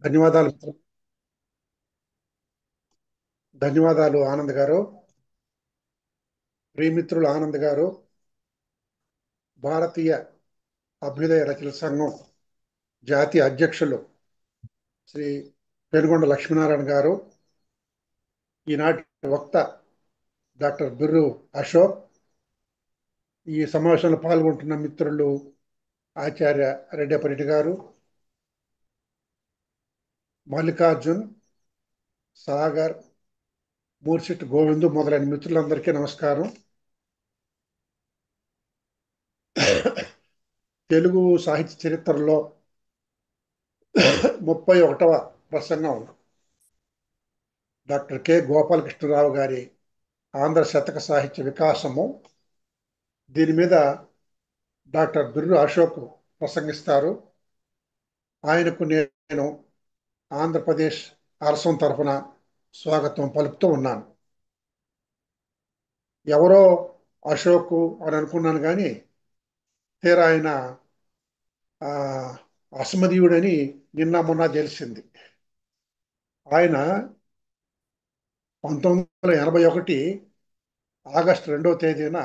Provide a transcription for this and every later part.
ధన్యవాదాలు. ధన్యవాదాలు ఆనంద్ గారు. ప్రియమిత్రులు ఆనంద్ గారు, భారతీయ అభ్యుదయ రచనల సంఘం జాతీయ అధ్యక్షులు శ్రీ పెనుగొండ లక్ష్మీనారాయణ గారు, ఈనాటి వక్త డాక్టర్ బిర్రు అశోక్, ఈ సమావేశంలో పాల్గొంటున్న మిత్రులు ఆచార్య రెడ్డపరెడ్డి గారు, మల్లికార్జున్, సాగర్, మూర్సిట్ గోవిందు మొదలైన మిత్రులందరికీ నమస్కారం. తెలుగు సాహిత్య చరిత్రలో 31వ ప్రసంగం డాక్టర్ కె గోపాలకృష్ణరావు గారి ఆంధ్ర శతక సాహిత్య వికాసము. దీని మీద డాక్టర్ బిర్రు అశోక్ ప్రసంగిస్తారు. ఆయనకు నేను ఆంధ్రప్రదేశ్ అరసం తరఫున స్వాగతం పలుకుతూ ఉన్నాను. ఎవరో అశోక్ అని అనుకున్నాను, కానీ తీరా ఆయన అసమదీయుడని నిన్న మొన్న తెలిసింది. ఆయన 1981 ఆగస్టు 2వ తేదీన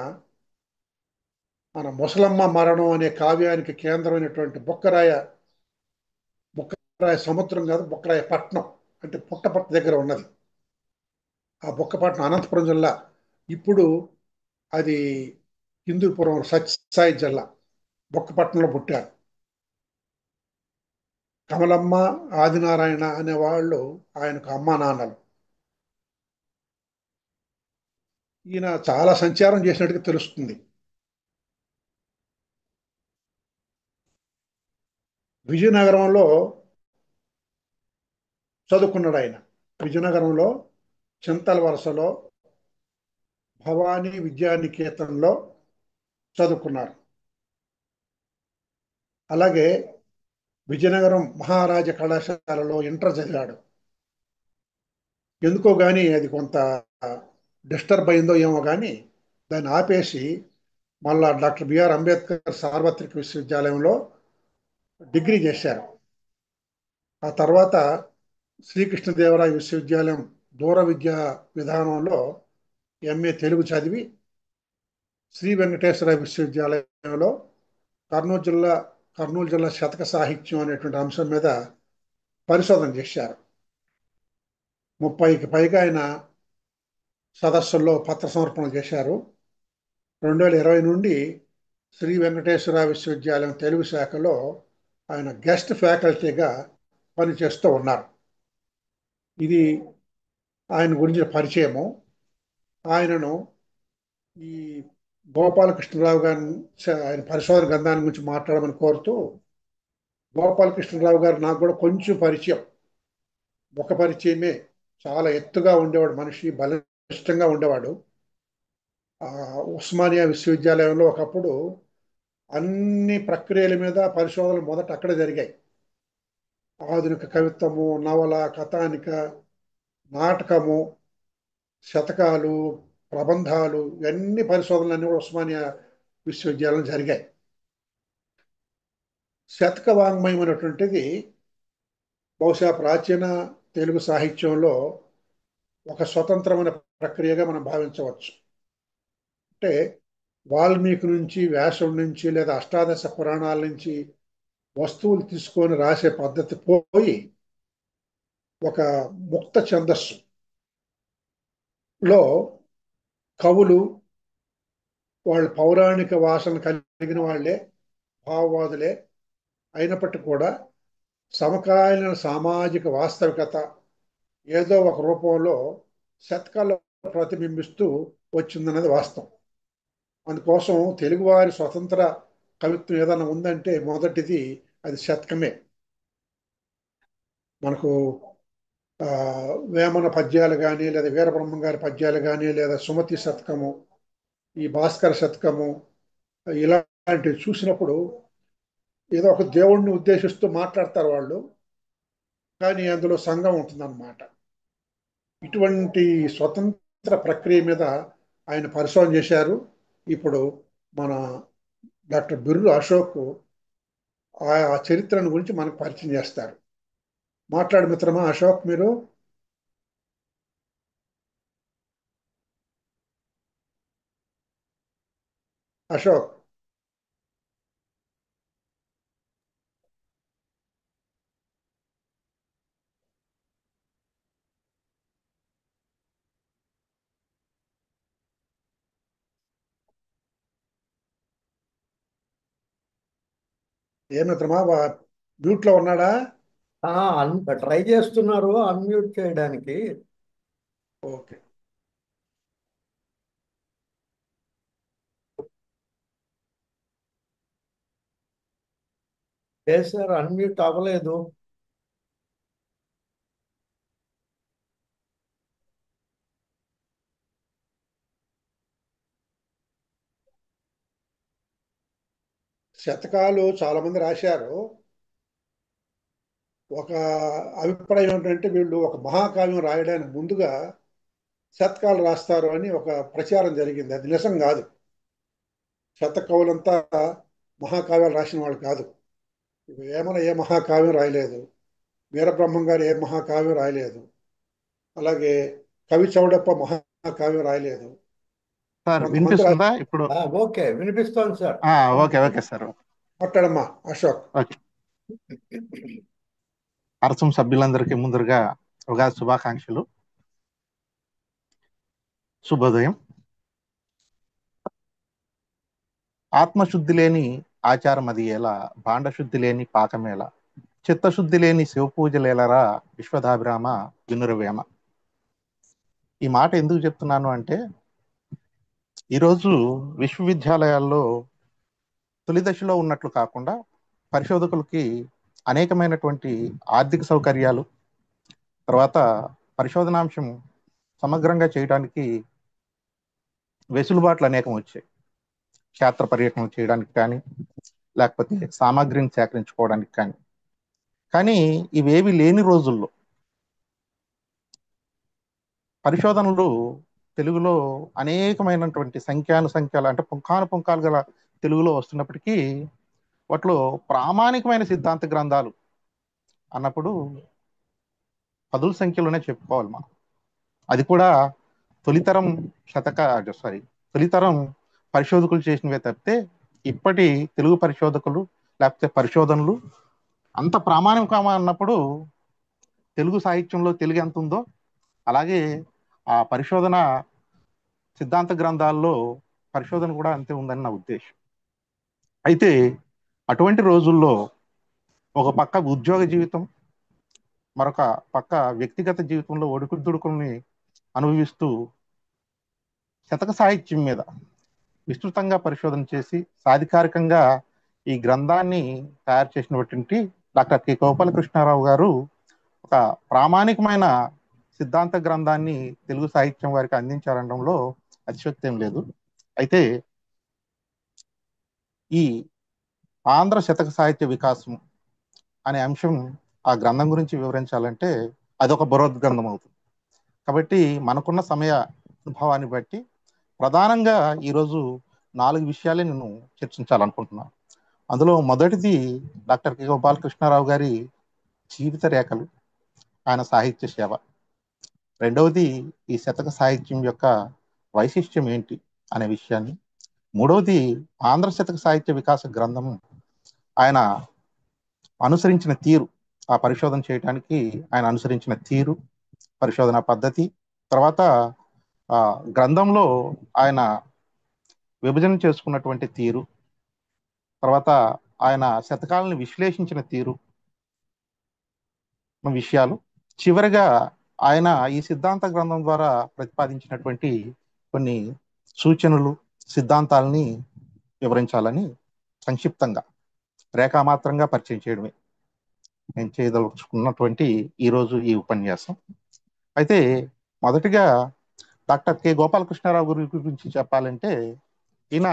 మన ముసలమ్మ మరణం అనే కావ్యానికి కేంద్రమైనటువంటి బుక్కరాయ సముద్రం కాదు, బుక్కరాయ పట్నం అంటే పుట్టపర్తి దగ్గర ఉన్నది. ఆ బుక్కపట్నం అనంతపురం జిల్లా. ఇప్పుడు అది హిందూపురం సత్యసాయి జిల్లా. బుక్కపట్నంలో పుట్టారు. కమలమ్మ, ఆదినారాయణ అనే వాళ్ళు ఆయనకు అమ్మా నాన్నలు. ఈయన చాలా సంచారం చేసినట్టుగా తెలుస్తుంది. విజయనగరంలో చదువుకున్నాడు ఆయన. విజయనగరంలో చింతల వలసలో భవానీ విద్యానికేతన్లో చదువుకున్నారు. అలాగే విజయనగరం మహారాజ కళాశాలలో ఇంటర్ చదివాడు. ఎందుకో కానీ అది కొంత డిస్టర్బ్ అయిందో ఏమో కానీ దాన్ని ఆపేసి మళ్ళా డాక్టర్ బిఆర్ అంబేద్కర్ సార్వత్రిక విశ్వవిద్యాలయంలో డిగ్రీ చేశారు. ఆ తర్వాత శ్రీకృష్ణదేవరాయ విశ్వవిద్యాలయం దూర విద్యా విధానంలో ఎంఏ తెలుగు చదివి శ్రీ వెంకటేశ్వర విశ్వవిద్యాలయంలో కర్నూలు జిల్లా కర్నూలు జిల్లా శతక సాహిత్యం అనేటువంటి అంశం మీద పరిశోధన చేశారు. 30కి పైగా ఆయన సదస్సుల్లో పత్ర సమర్పణ చేశారు. 2020 నుండి శ్రీ వెంకటేశ్వర విశ్వవిద్యాలయం తెలుగు శాఖలో ఆయన గెస్ట్ ఫ్యాకల్టీగా పనిచేస్తూ ఉన్నారు. ఇది ఆయన గురించి పరిచయము. ఆయనను ఈ గోపాలకృష్ణరావు గారిని ఆయన పరిశోధన గ్రంథాన్ని గురించి మాట్లాడమని కోరుతూ, గోపాలకృష్ణరావు గారు నాకు కూడా కొంచెం పరిచయం. ఒక పరిచయమే. చాలా ఎత్తుగా ఉండేవాడు మనిషి, బలిష్టంగా ఉండేవాడు. ఉస్మానియా విశ్వవిద్యాలయంలో ఒకప్పుడు అన్ని ప్రక్రియల మీద పరిశోధనలు మొదట అక్కడే జరిగాయి. ఆధునిక కవిత్వము, నవల, కథానిక, నాటకము, శతకాలు, ప్రబంధాలు, ఇవన్నీ పరిశోధనలన్నీ కూడా ఉస్మానియా విశ్వవిద్యాలయం జరిగాయి. శతక వాంగ్మయం అనేటువంటిది బహుశా ప్రాచీన తెలుగు సాహిత్యంలో ఒక స్వతంత్రమైన ప్రక్రియగా మనం భావించవచ్చు. అంటే వాల్మీకి నుంచి, వ్యాసుడి నుంచి, లేదా అష్టాదశ పురాణాల నుంచి వస్తువులు తీసుకొని రాసే పద్ధతి పోయి ఒక ముక్త ఛందస్సులో కవులు వాళ్ళ పౌరాణిక వాసన కలిగిన వాళ్ళే, భావవాదులే అయినప్పటికీ కూడా సమకాలీన సామాజిక వాస్తవికత ఏదో ఒక రూపంలో శతకాల్లో ప్రతిబింబిస్తూ వచ్చిందన్నది వాస్తవం. అందుకోసం తెలుగువారి స్వతంత్ర కవిత్వం ఏదైనా ఉందంటే మొదటిది అది శతకమే. మనకు ఆ, వేమన పద్యాలు కానీ, లేదా వీరబ్రహ్మం గారి పద్యాలు కానీ, లేదా సుమతి శతకము, ఈ భాస్కర శతకము, ఇలాంటివి చూసినప్పుడు ఏదో ఒక దేవుణ్ణి ఉద్దేశిస్తూ మాట్లాడతారు వాళ్ళు, కానీ అందులో సంఘం ఉంటుందన్నమాట. ఇటువంటి స్వతంత్ర ప్రక్రియ మీద ఆయన పరిశోధన చేశారు. ఇప్పుడు మన డాక్టర్ బిర్రు అశోక్ ఆ చరిత్రను గురించి మనకు పరిచయం చేస్తారు. మాట్లాడు మిత్రమా అశోక్ మీరు. అశోక్. ఏ మిత్రమా మ్యూట్ లో ఉన్నాడా? ట్రై చేస్తున్నారు అన్మ్యూట్ చేయడానికి. ఓకే. చేశారు, అన్మ్యూట్ అవ్వలేదు. శతకాలు చాలా మంది రాశారు. ఒక అభిప్రాయం ఏంటంటే వీళ్ళు ఒక మహాకావ్యం రాయడానికి ముందుగా శతకాలు రాస్తారు అని ఒక ప్రచారం జరిగింది. అది నిజం కాదు. శతకవులంతా మహాకావ్యాలు రాసిన వాళ్ళు కాదు. వేమన ఏ మహాకావ్యం రాయలేదు. వీరబ్రహ్మం గారు ఏ మహాకావ్యం రాయలేదు. అలాగే కవి చౌడప్ప మహాకావ్యం రాయలేదు. సార్ కొంతమంది వినిపిస్తుందా ఇప్పుడు? ఓకే, వినిపిస్తోంది సార్. Okay okay sir. మాట్లాడమ్మా అశోక్. ఓకే. అరసం సభ్యులందరికీ ముందరగా ఉగాది శుభాకాంక్షలు. శుభోదయం. ఆత్మశుద్ధి లేని ఆచారం అది ఎలా, భాండశుద్ధి లేని పాకమేలా, చిత్తశుద్ధి లేని శివపూజలేలరా విశ్వదాభిరామ వినురవేమ. ఈ మాట ఎందుకు చెప్తున్నాను అంటే, ఈరోజు విశ్వవిద్యాలయాల్లో తొలి దశలో ఉన్నట్లు కాకుండా పరిశోధకులకి అనేకమైనటువంటి ఆర్థిక సౌకర్యాలు, తర్వాత పరిశోధనాంశం సమగ్రంగా చేయడానికి వెసులుబాట్లు అనేకం వచ్చాయి. క్షేత్ర పర్యటన చేయడానికి కానీ, లేకపోతే సామాగ్రిని సేకరించుకోవడానికి కానీ. కానీ ఇవేవి లేని రోజుల్లో పరిశోధనలు తెలుగులో అనేకమైనటువంటి సంఖ్యలు అంటే పుంఖాలు గల తెలుగులో వస్తున్నప్పటికీ వాటిలో ప్రామాణికమైన సిద్ధాంత గ్రంథాలు అన్నప్పుడు పదుల సంఖ్యలోనే చెప్పుకోవాలి మనం. అది కూడా తొలితరం తొలితరం పరిశోధకులు చేసినవే తప్పితే ఇప్పటి తెలుగు పరిశోధకులు లేకపోతే పరిశోధనలు అంత ప్రామాణికమా అన్నప్పుడు తెలుగు సాహిత్యంలో తెలుగు ఎంత ఉందో అలాగే ఆ పరిశోధన సిద్ధాంత గ్రంథాల్లో పరిశోధన కూడా అంతే ఉందని నా ఉద్దేశం. అయితే అటువంటి రోజుల్లో ఒక పక్క ఉద్యోగ జీవితం, మరొక పక్క వ్యక్తిగత జీవితంలో ఒడుకుదుడుకుల్ని అనుభవిస్తూ శతక సాహిత్యం మీద విస్తృతంగా పరిశోధన చేసి సాధికారికంగా ఈ గ్రంథాన్ని తయారు చేసినటువంటి డాక్టర్ కె గోపాలకృష్ణారావు గారు ఒక ప్రామాణికమైన సిద్ధాంత గ్రంథాన్ని తెలుగు సాహిత్యం వారికి అందించారనడంలో అతిశయోక్తి ఏం లేదు. అయితే ఈ ఆంధ్ర శతక సాహిత్య వికాసం అనే అంశం ఆ గ్రంథం గురించి వివరించాలంటే అదొక బృహద్గ్రంథం అవుతుంది. కాబట్టి మనకున్న సమయ అనుభవాన్ని బట్టి ప్రధానంగా ఈరోజు 4 విషయాలే నేను చర్చించాలనుకుంటున్నాను. అందులో మొదటిది డాక్టర్ కె గోపాలకృష్ణారావు గారి జీవిత రేఖలు, ఆయన సాహిత్య సేవ. రెండవది ఈ శతక సాహిత్యం యొక్క వైశిష్ట్యం ఏంటి అనే విషయాన్ని. మూడవది ఆంధ్ర శతక సాహిత్య వికాస గ్రంథం ఆయన అనుసరించిన తీరు, ఆ పరిశోధన చేయడానికి ఆయన అనుసరించిన తీరు, పరిశోధన పద్ధతి, తర్వాత ఆ గ్రంథంలో ఆయన విభజన చేసుకున్నటువంటి తీరు, తర్వాత ఆయన శతకాలను విశ్లేషించిన తీరు విషయాలు, చివరిగా ఆయన ఈ సిద్ధాంత గ్రంథం ద్వారా ప్రతిపాదించినటువంటి కొన్ని సూచనలు, సిద్ధాంతాలని వివరించాలని సంక్షిప్తంగా రేఖామాత్రంగా పరిచయం చేయడమే నేను చేయదలుచుకున్నటువంటి ఈరోజు ఈ ఉపన్యాసం. అయితే మొదటిగా డాక్టర్ కె గోపాలకృష్ణారావు గురించి చెప్పాలంటే, ఈయన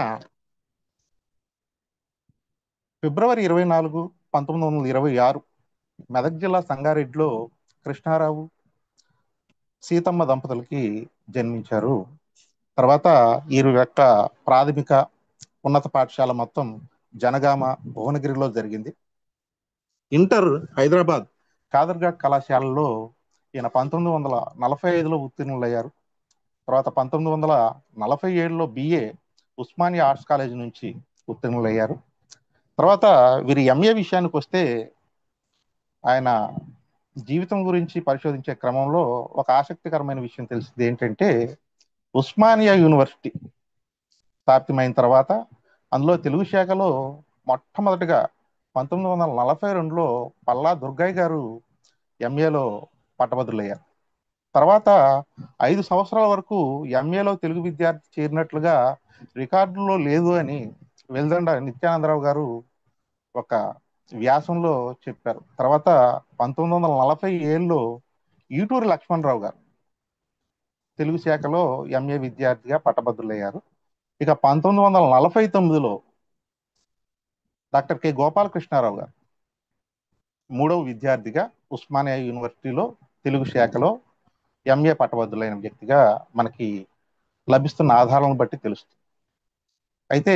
ఫిబ్రవరి 24, 1926 మెదక్ జిల్లా సంగారెడ్డిలో కృష్ణారావు, సీతమ్మ దంపతులకి జన్మించారు. తర్వాత వీరి యొక్క ప్రాథమిక ఉన్నత పాఠశాల మొత్తం జనగామ, భువనగిరిలో జరిగింది. ఇంటర్ హైదరాబాద్ కాదర్ఘాట్ కళాశాలలో ఈయన 1945లో ఉత్తీర్ణులయ్యారు. తర్వాత 1947లో బిఏ ఉస్మానియా ఆర్ట్స్ కాలేజ్ నుంచి ఉత్తీర్ణులయ్యారు. తర్వాత వీరి ఎంఏ విషయానికి వస్తే ఆయన జీవితం గురించి పరిశోధించే క్రమంలో ఒక ఆసక్తికరమైన విషయం తెలిసింది ఏంటంటే, ఉస్మానియా యూనివర్సిటీ స్థాపితమైన తర్వాత అందులో తెలుగు శాఖలో మొట్టమొదటిగా 1942లో పల్లా దుర్గయ్య గారు ఎంఏలో పట్టభద్రులయ్యారు. తర్వాత 5 సంవత్సరాల వరకు ఎంఏలో తెలుగు విద్యార్థి చేరినట్లుగా రికార్డులో లేదు అని వెల్దండ నిత్యానందరావు గారు ఒక వ్యాసంలో చెప్పారు. తర్వాత 1947లో ఈటూరి లక్ష్మణరావు గారు తెలుగు శాఖలో ఎంఏ విద్యార్థిగా పట్టభద్రులయ్యారు. ఇక 1949లో డాక్టర్ కె గోపాలకృష్ణారావు గారు మూడవ విద్యార్థిగా ఉస్మానియా యూనివర్సిటీలో తెలుగు శాఖలో ఎంఏ పట్టభద్రులైన వ్యక్తిగా మనకి లభిస్తున్న ఆధారాలను బట్టి తెలుస్తుంది. అయితే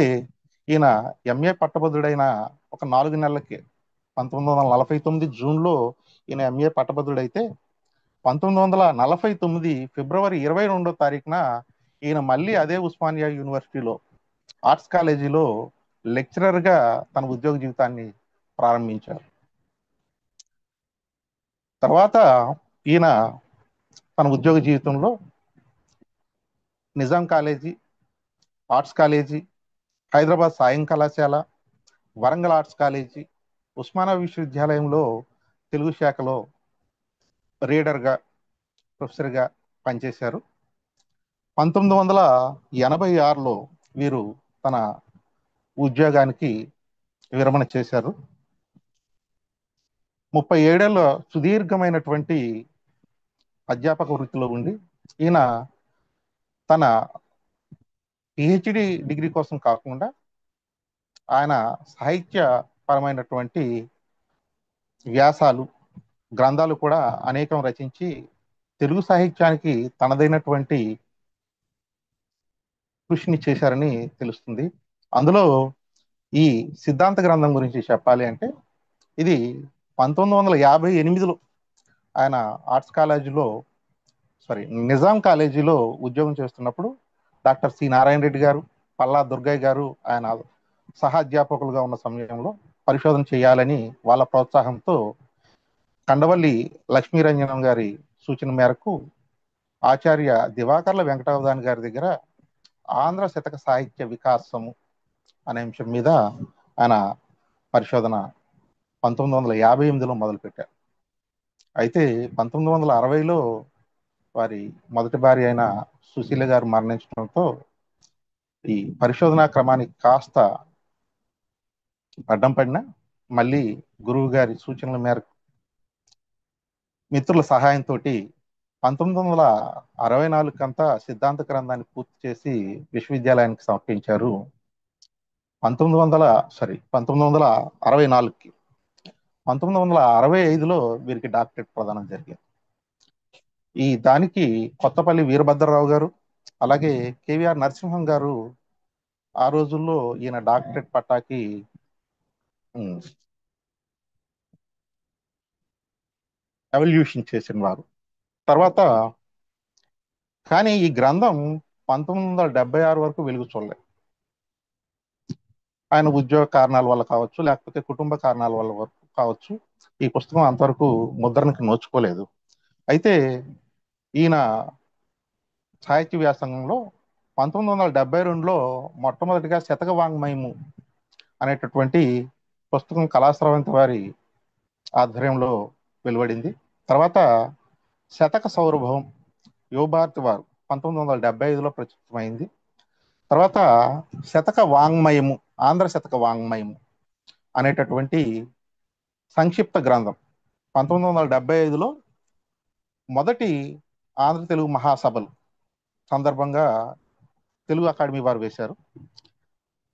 ఈయన ఎంఏ పట్టభద్రుడైన ఒక 4 నెలలకే 1949 జూన్లో ఈయన ఎంఏ పట్టభద్రుడైతే 1949 ఫిబ్రవరి 22వ తారీఖున ఈయన మళ్ళీ అదే ఉస్మానియా యూనివర్సిటీలో ఆర్ట్స్ కాలేజీలో లెక్చరర్గా తన ఉద్యోగ జీవితాన్ని ప్రారంభించారు. తర్వాత ఈయన తన ఉద్యోగ జీవితంలో Nizam college, arts college, Hyderabad సాయం కళాశాల, వరంగల్ ఆర్ట్స్ కాలేజీ, ఉస్మానియా విశ్వవిద్యాలయంలో తెలుగు శాఖలో రీడర్గా, ప్రొఫెసర్గా పనిచేశారు. 1986లో వీరు తన ఉద్యోగానికి విరమణ చేశారు. 37 ఏళ్ల సుదీర్ఘమైనటువంటి అధ్యాపక వృత్తిలో ఉండి ఈయన తన పిహెచ్డి డిగ్రీ కోసం కాకుండా ఆయన సాహిత్య పరమైనటువంటి వ్యాసాలు, గ్రంథాలు కూడా అనేకం రచించి తెలుగు సాహిత్యానికి తనదైనటువంటి కృషిని చేశారని తెలుస్తుంది. అందులో ఈ సిద్ధాంత గ్రంథం గురించి చెప్పాలి అంటే ఇది 1958లో ఆయన ఆర్ట్స్ కాలేజీలో నిజాం కాలేజీలో ఉద్యోగం చేస్తున్నప్పుడు డాక్టర్ సి నారాయణ రెడ్డి గారు, పల్లా దుర్గయ్య గారు ఆయన సహాధ్యాపకులుగా ఉన్న సమయంలో పరిశోధన చేయాలని వాళ్ళ ప్రోత్సాహంతో కండవల్లి లక్ష్మీరంజనం గారి సూచన మేరకు ఆచార్య దివాకర్ల వెంకటావధాని గారి దగ్గర ఆంధ్ర శతక సాహిత్య వికాసము అనే అంశం మీద ఆయన పరిశోధన 1958లో మొదలుపెట్టారు. అయితే 1960లో వారి మొదటి భార్య అయిన సుశీల గారు మరణించడంతో ఈ పరిశోధనా క్రమానికి కాస్త అడ్డం పడిన మళ్ళీ గురువు గారి సూచనల మేరకు మిత్రుల సహాయంతో 1964కంతా సిద్ధాంత గ్రంథాన్ని పూర్తి చేసి విశ్వవిద్యాలయానికి సమర్పించారు. 1964కి 1965లో వీరికి డాక్టరేట్ ప్రదానం జరిగింది. ఈ దానికి కొత్తపల్లి వీరభద్రరావు గారు అలాగే కేవీఆర్ నరసింహం గారు ఆ రోజుల్లో ఈయన డాక్టరేట్ పట్టాకి ఎవల్యూషన్ చేసిన వారు. తర్వాత కానీ ఈ గ్రంథం 1976 వరకు వెలుగు చూడలేదు. ఆయన ఉద్యోగ కారణాల వల్ల కావచ్చు, లేకపోతే కుటుంబ కారణాల వల్ల కావచ్చు, ఈ పుస్తకం అంతవరకు ముద్రణకి నోచుకోలేదు. అయితే ఈయన సాహిత్య వ్యాసంగంలో 1972లో మొట్టమొదటిగా శతక వాంగ్మయము అనేటటువంటి పుస్తకం కళాస్రవంతి వారి ఆధ్వర్యంలో వెలువడింది. తర్వాత శతక సౌరభం యువభారతి వారు 1975లో ప్రచురితమైంది. తర్వాత శతక వాంగ్మయము, ఆంధ్ర శతక వాంగ్మయము అనేటటువంటి సంక్షిప్త గ్రంథం 1975లో మొదటి ఆంధ్ర తెలుగు మహాసభలు సందర్భంగా తెలుగు అకాడమీ వారు వేశారు.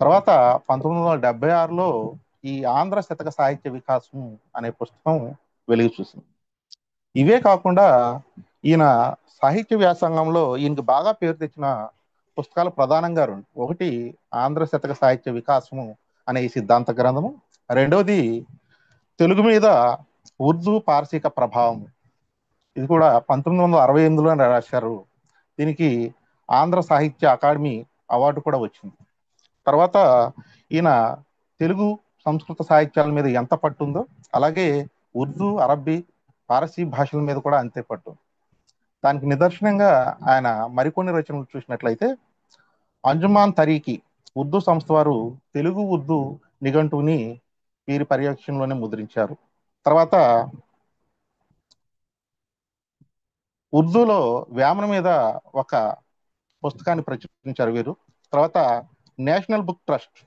తర్వాత 1976లో ఈ ఆంధ్ర శతక సాహిత్య వికాసం అనే పుస్తకం వెలుగు చూసింది. ఇవే కాకుండా ఈయన సాహిత్య వ్యాసంగంలో ఈయనకి బాగా పేరు తెచ్చిన పుస్తకాలు ప్రధానంగా రెండు. ఒకటి ఆంధ్ర శతక సాహిత్య వికాసము అనే ఈ సిద్ధాంత గ్రంథము, రెండవది తెలుగు మీద ఉర్దూ పార్సీక ప్రభావం, ఇది కూడా 1968లో రాశారు. దీనికి ఆంధ్ర సాహిత్య అకాడమీ అవార్డు కూడా వచ్చింది. తర్వాత ఈయన తెలుగు సంస్కృత సాహిత్యాల మీద ఎంత పట్టుందో అలాగే ఉర్దూ, అరబ్బీ, పారసీ భాషల మీద కూడా అంతే పట్టు. దానికి నిదర్శనంగా ఆయన మరికొన్ని రచనలు చూసినట్లయితే అంజుమాన్ తరీకి ఉర్దూ సంస్థ వారు తెలుగు ఉర్దూ నిఘంటువుని వీరి పర్యవేక్షణలోనే ముద్రించారు. తర్వాత ఉర్దూలో వేమన మీద ఒక పుస్తకాన్ని ప్రచురించారు వీరు. తర్వాత నేషనల్ బుక్ ట్రస్ట్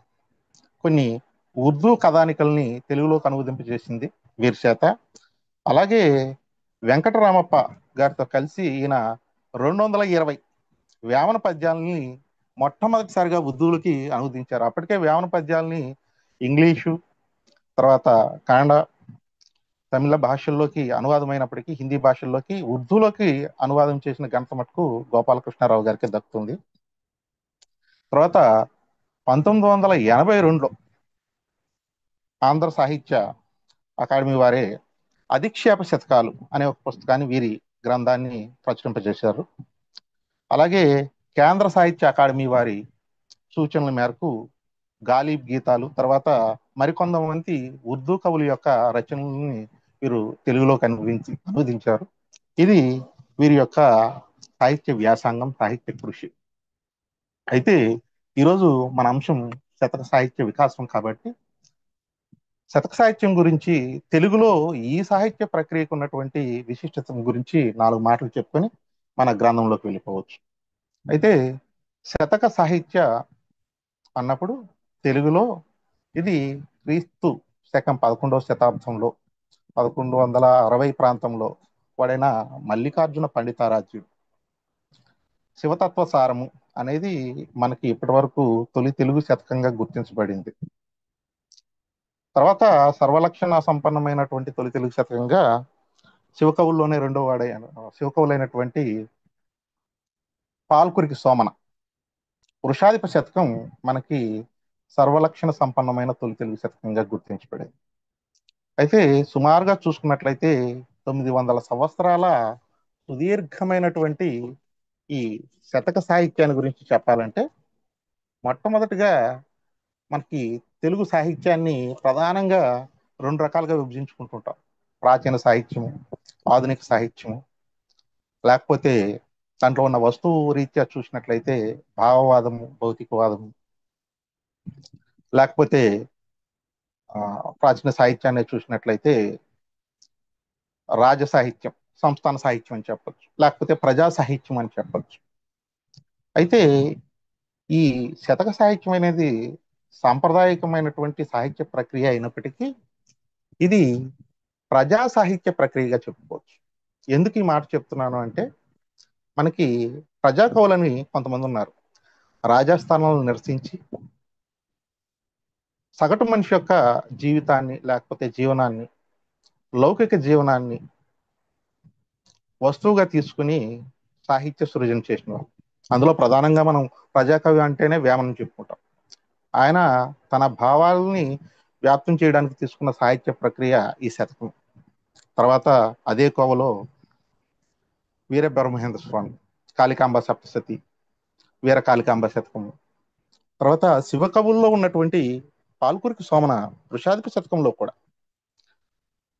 కొన్ని ఉర్దూ కథానికల్ని తెలుగులోకి అనువదింప చేసింది వీరి చేత. అలాగే వెంకటరామప్ప గారితో కలిసి ఈయన 220 వేమన పద్యాలని మొట్టమొదటిసారిగా ఉర్దూలకి అనువదించారు. అప్పటికే వేమన పద్యాలని ఇంగ్లీషు, తర్వాత కన్నడ, తమిళ భాషల్లోకి అనువాదమైనప్పటికీ హిందీ భాషల్లోకి ఉర్దూలోకి అనువాదం చేసిన ఘనత మటుకు గోపాలకృష్ణారావు గారికి దక్కుతుంది. తర్వాత 1982లో ఆంధ్ర సాహిత్య అకాడమీ వారే అధిక్షేప శతకాలు అనే ఒక పుస్తకాన్ని, వీరి గ్రంథాన్ని ప్రచురింపజేశారు. అలాగే కేంద్ర సాహిత్య అకాడమీ వారి సూచనల మేరకు గాలిబ్ గీతాలు, తర్వాత మరికొంతమంది ఉర్దూ కవుల యొక్క రచనల్ని వీరు తెలుగులోకి అనువదించారు. ఇది వీరి యొక్క సాహిత్య వ్యాసంగం, సాహిత్య కృషి. అయితే ఈరోజు మన అంశం శతక సాహిత్య వికాసం కాబట్టి శతక సాహిత్యం గురించి, తెలుగులో ఈ సాహిత్య ప్రక్రియకు ఉన్నటువంటి విశిష్టత గురించి 4 మాటలు చెప్పుకొని మన గ్రంథంలోకి వెళ్ళిపోవచ్చు. అయితే శతక సాహిత్య అన్నప్పుడు తెలుగులో ఇది క్రీస్తు శకం 11వ శతాబ్దంలో 1160 ప్రాంతంలో వాడైన మల్లికార్జున పండితారాధ్యుడు శివతత్వ సారము అనేది మనకి ఇప్పటి వరకు తొలి తెలుగు శతకంగా గుర్తించబడింది. తర్వాత సర్వలక్షణ సంపన్నమైనటువంటి తొలి తెలుగు శతకంగా శివకవుల్లోనే రెండో వాడైన శివకవులైనటువంటి పాల్కురికి సోమన వృషాధిప శతకం మనకి సర్వలక్షణ సంపన్నమైన తొలి తెలుగు శతకంగా గుర్తించబడింది. అయితే సుమారుగా చూసుకున్నట్లయితే 900 సంవత్సరాల సుదీర్ఘమైనటువంటి ఈ శతక సాహిత్యాన్ని గురించి చెప్పాలంటే మొట్టమొదటిగా మనకి తెలుగు సాహిత్యాన్ని ప్రధానంగా 2 రకాలుగా విభజించుకుంటుంటాం. ప్రాచీన సాహిత్యము, ఆధునిక సాహిత్యము, లేకపోతే దాంట్లో ఉన్న వస్తువు రీత్యా చూసినట్లయితే భావవాదము, భౌతికవాదము, లేకపోతే ప్రాచీన సాహిత్యాన్ని చూసినట్లయితే రాజ సాహిత్యం, సంస్థాన సాహిత్యం అని చెప్పొచ్చు, లేకపోతే ప్రజా సాహిత్యం అని చెప్పొచ్చు. అయితే ఈ శతక సాహిత్యం అనేది సాంప్రదాయకమైనటువంటి సాహిత్య ప్రక్రియ అయినప్పటికీ ఇది ప్రజా సాహిత్య ప్రక్రియగా చెప్పుకోవచ్చు. ఎందుకు ఈ మాట చెప్తున్నాను అంటే మనకి ప్రజా కవులని కొంతమంది ఉన్నారు. రాజస్థానాలను నిరసించి సగటు మనిషి యొక్క జీవితాన్ని, లేకపోతే జీవనాన్ని, లౌకిక జీవనాన్ని వస్తువుగా తీసుకుని సాహిత్య సృజన చేసిన వాళ్ళు. అందులో ప్రధానంగా మనం ప్రజాకవి అంటేనే వేమన చెప్పుకుంటాం. ఆయన తన భావాలని వ్యాప్తం చేయడానికి తీసుకున్న సాహిత్య ప్రక్రియ ఈ శతకం. తర్వాత అదే కోవలో వీర బ్రహ్మేంద్ర స్వామి కాళికాంబ సప్తశతి, వీర కాళికాంబ శతకము, తర్వాత శివకవుల్లో ఉన్నటువంటి పాల్కురికి సోమన వృషాధిప శతకంలో కూడా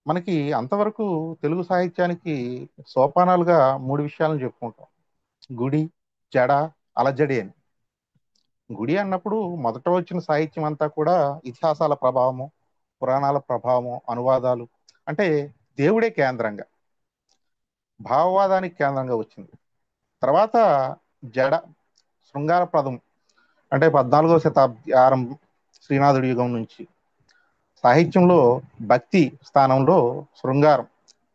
మనకి అంతవరకు తెలుగు సాహిత్యానికి సోపానాలుగా 3 విషయాలను చెప్పుకుంటాం: గుడి, జడ, అలజడి అని. గుడి అన్నప్పుడు మొదట వచ్చిన సాహిత్యం అంతా కూడా ఇతిహాసాల ప్రభావము, పురాణాల ప్రభావము, అనువాదాలు, అంటే దేవుడే కేంద్రంగా, భావవాదానికి కేంద్రంగా వచ్చింది. తర్వాత జడ, శృంగార పదం, అంటే 14వ శతాబ్ది ఆరంభం, శ్రీనాథుడి యుగం నుంచి సాహిత్యంలో భక్తి స్థానంలో శృంగారం,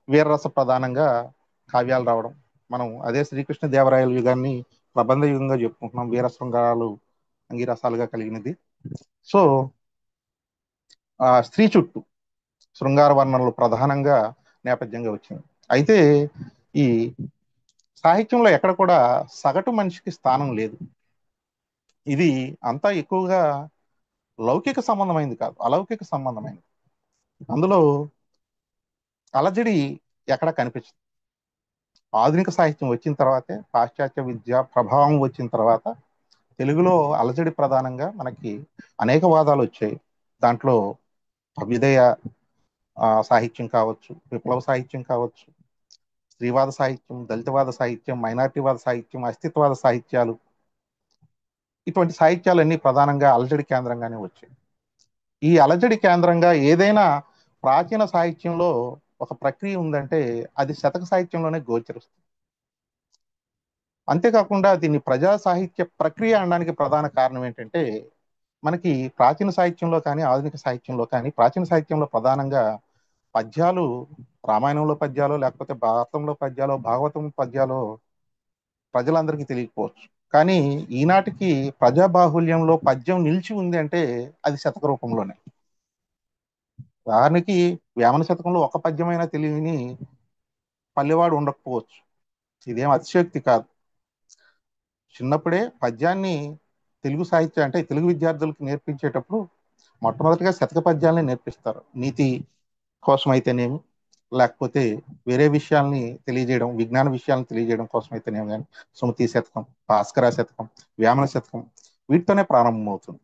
వీరరస ప్రధానంగా కావ్యాలు రావడం. మనం అదే శ్రీకృష్ణ దేవరాయల యుగాన్ని ప్రబంధ యుగంగా చెప్పుకుంటున్నాం. వీర శృంగారాలు అంగిరసాలుగా కలిగినది. సో స్త్రీ చుట్టూ శృంగార వర్ణనలు ప్రధానంగా నేపథ్యంగా వచ్చింది. అయితే ఈ సాహిత్యంలో ఎక్కడ కూడా సగటు మనిషికి స్థానం లేదు. ఇది అంతా ఎక్కువగా లౌకిక సంబంధమైంది కాదు, అలౌకిక సంబంధమైంది. అందులో అలజడి ఎక్కడ కనిపించదు. ఆధునిక సాహిత్యం వచ్చిన తర్వాతే, పాశ్చాత్య విద్య ప్రభావం వచ్చిన తర్వాత తెలుగులో అలజడి ప్రధానంగా మనకి అనేక వాదాలు వచ్చాయి. దాంట్లో అభ్యుదయ సాహిత్యం కావచ్చు, విప్లవ సాహిత్యం కావచ్చు, స్త్రీవాద సాహిత్యం, దళితవాద సాహిత్యం, మైనారిటీవాద సాహిత్యం, అస్తిత్వవాద సాహిత్యాలు, ఇటువంటి సాహిత్యాలన్నీ ప్రధానంగా అలజడి కేంద్రంగానే వచ్చాయి. ఈ అలజడి కేంద్రంగా ఏదైనా ప్రాచీన సాహిత్యంలో ఒక ప్రక్రియ ఉందంటే అది శతక సాహిత్యంలోనే గోచరిస్తుంది. అంతేకాకుండా దీన్ని ప్రజా సాహిత్య ప్రక్రియ అనడానికి ప్రధాన కారణం ఏంటంటే, మనకి ప్రాచీన సాహిత్యంలో కానీ, ఆధునిక సాహిత్యంలో కానీ, ప్రాచీన సాహిత్యంలో ప్రధానంగా పద్యాలు, రామాయణంలో పద్యాలు, లేకపోతే భారతంలో పద్యాలు, భాగవతం పద్యాలు ప్రజలందరికీ తెలియకపోవచ్చు. కానీ ఈనాటికి ప్రజాబాహుల్యంలో పద్యం నిలిచి ఉంది అంటే అది శతక రూపంలోనే. ఉదాహరణకి వేమన శతకంలో ఒక పద్యమైనా తెలియని పల్లెవాడు ఉండకపోవచ్చు. ఇదేం అతిశయోక్తి కాదు. చిన్నప్పుడే పద్యాన్ని తెలుగు సాహిత్యం అంటే తెలుగు విద్యార్థులకు నేర్పించేటప్పుడు మొట్టమొదటిగా శతక పద్యాలని నేర్పిస్తారు. నీతి కోసం అయితేనేమి, లేకపోతే వేరే విషయాల్ని తెలియజేయడం, విజ్ఞాన విషయాలను తెలియజేయడం కోసం అయితేనేమి, కానీ సుమతి శతకం, భాస్కర శతకం, వేమన శతకం వీటితోనే ప్రారంభమవుతుంది.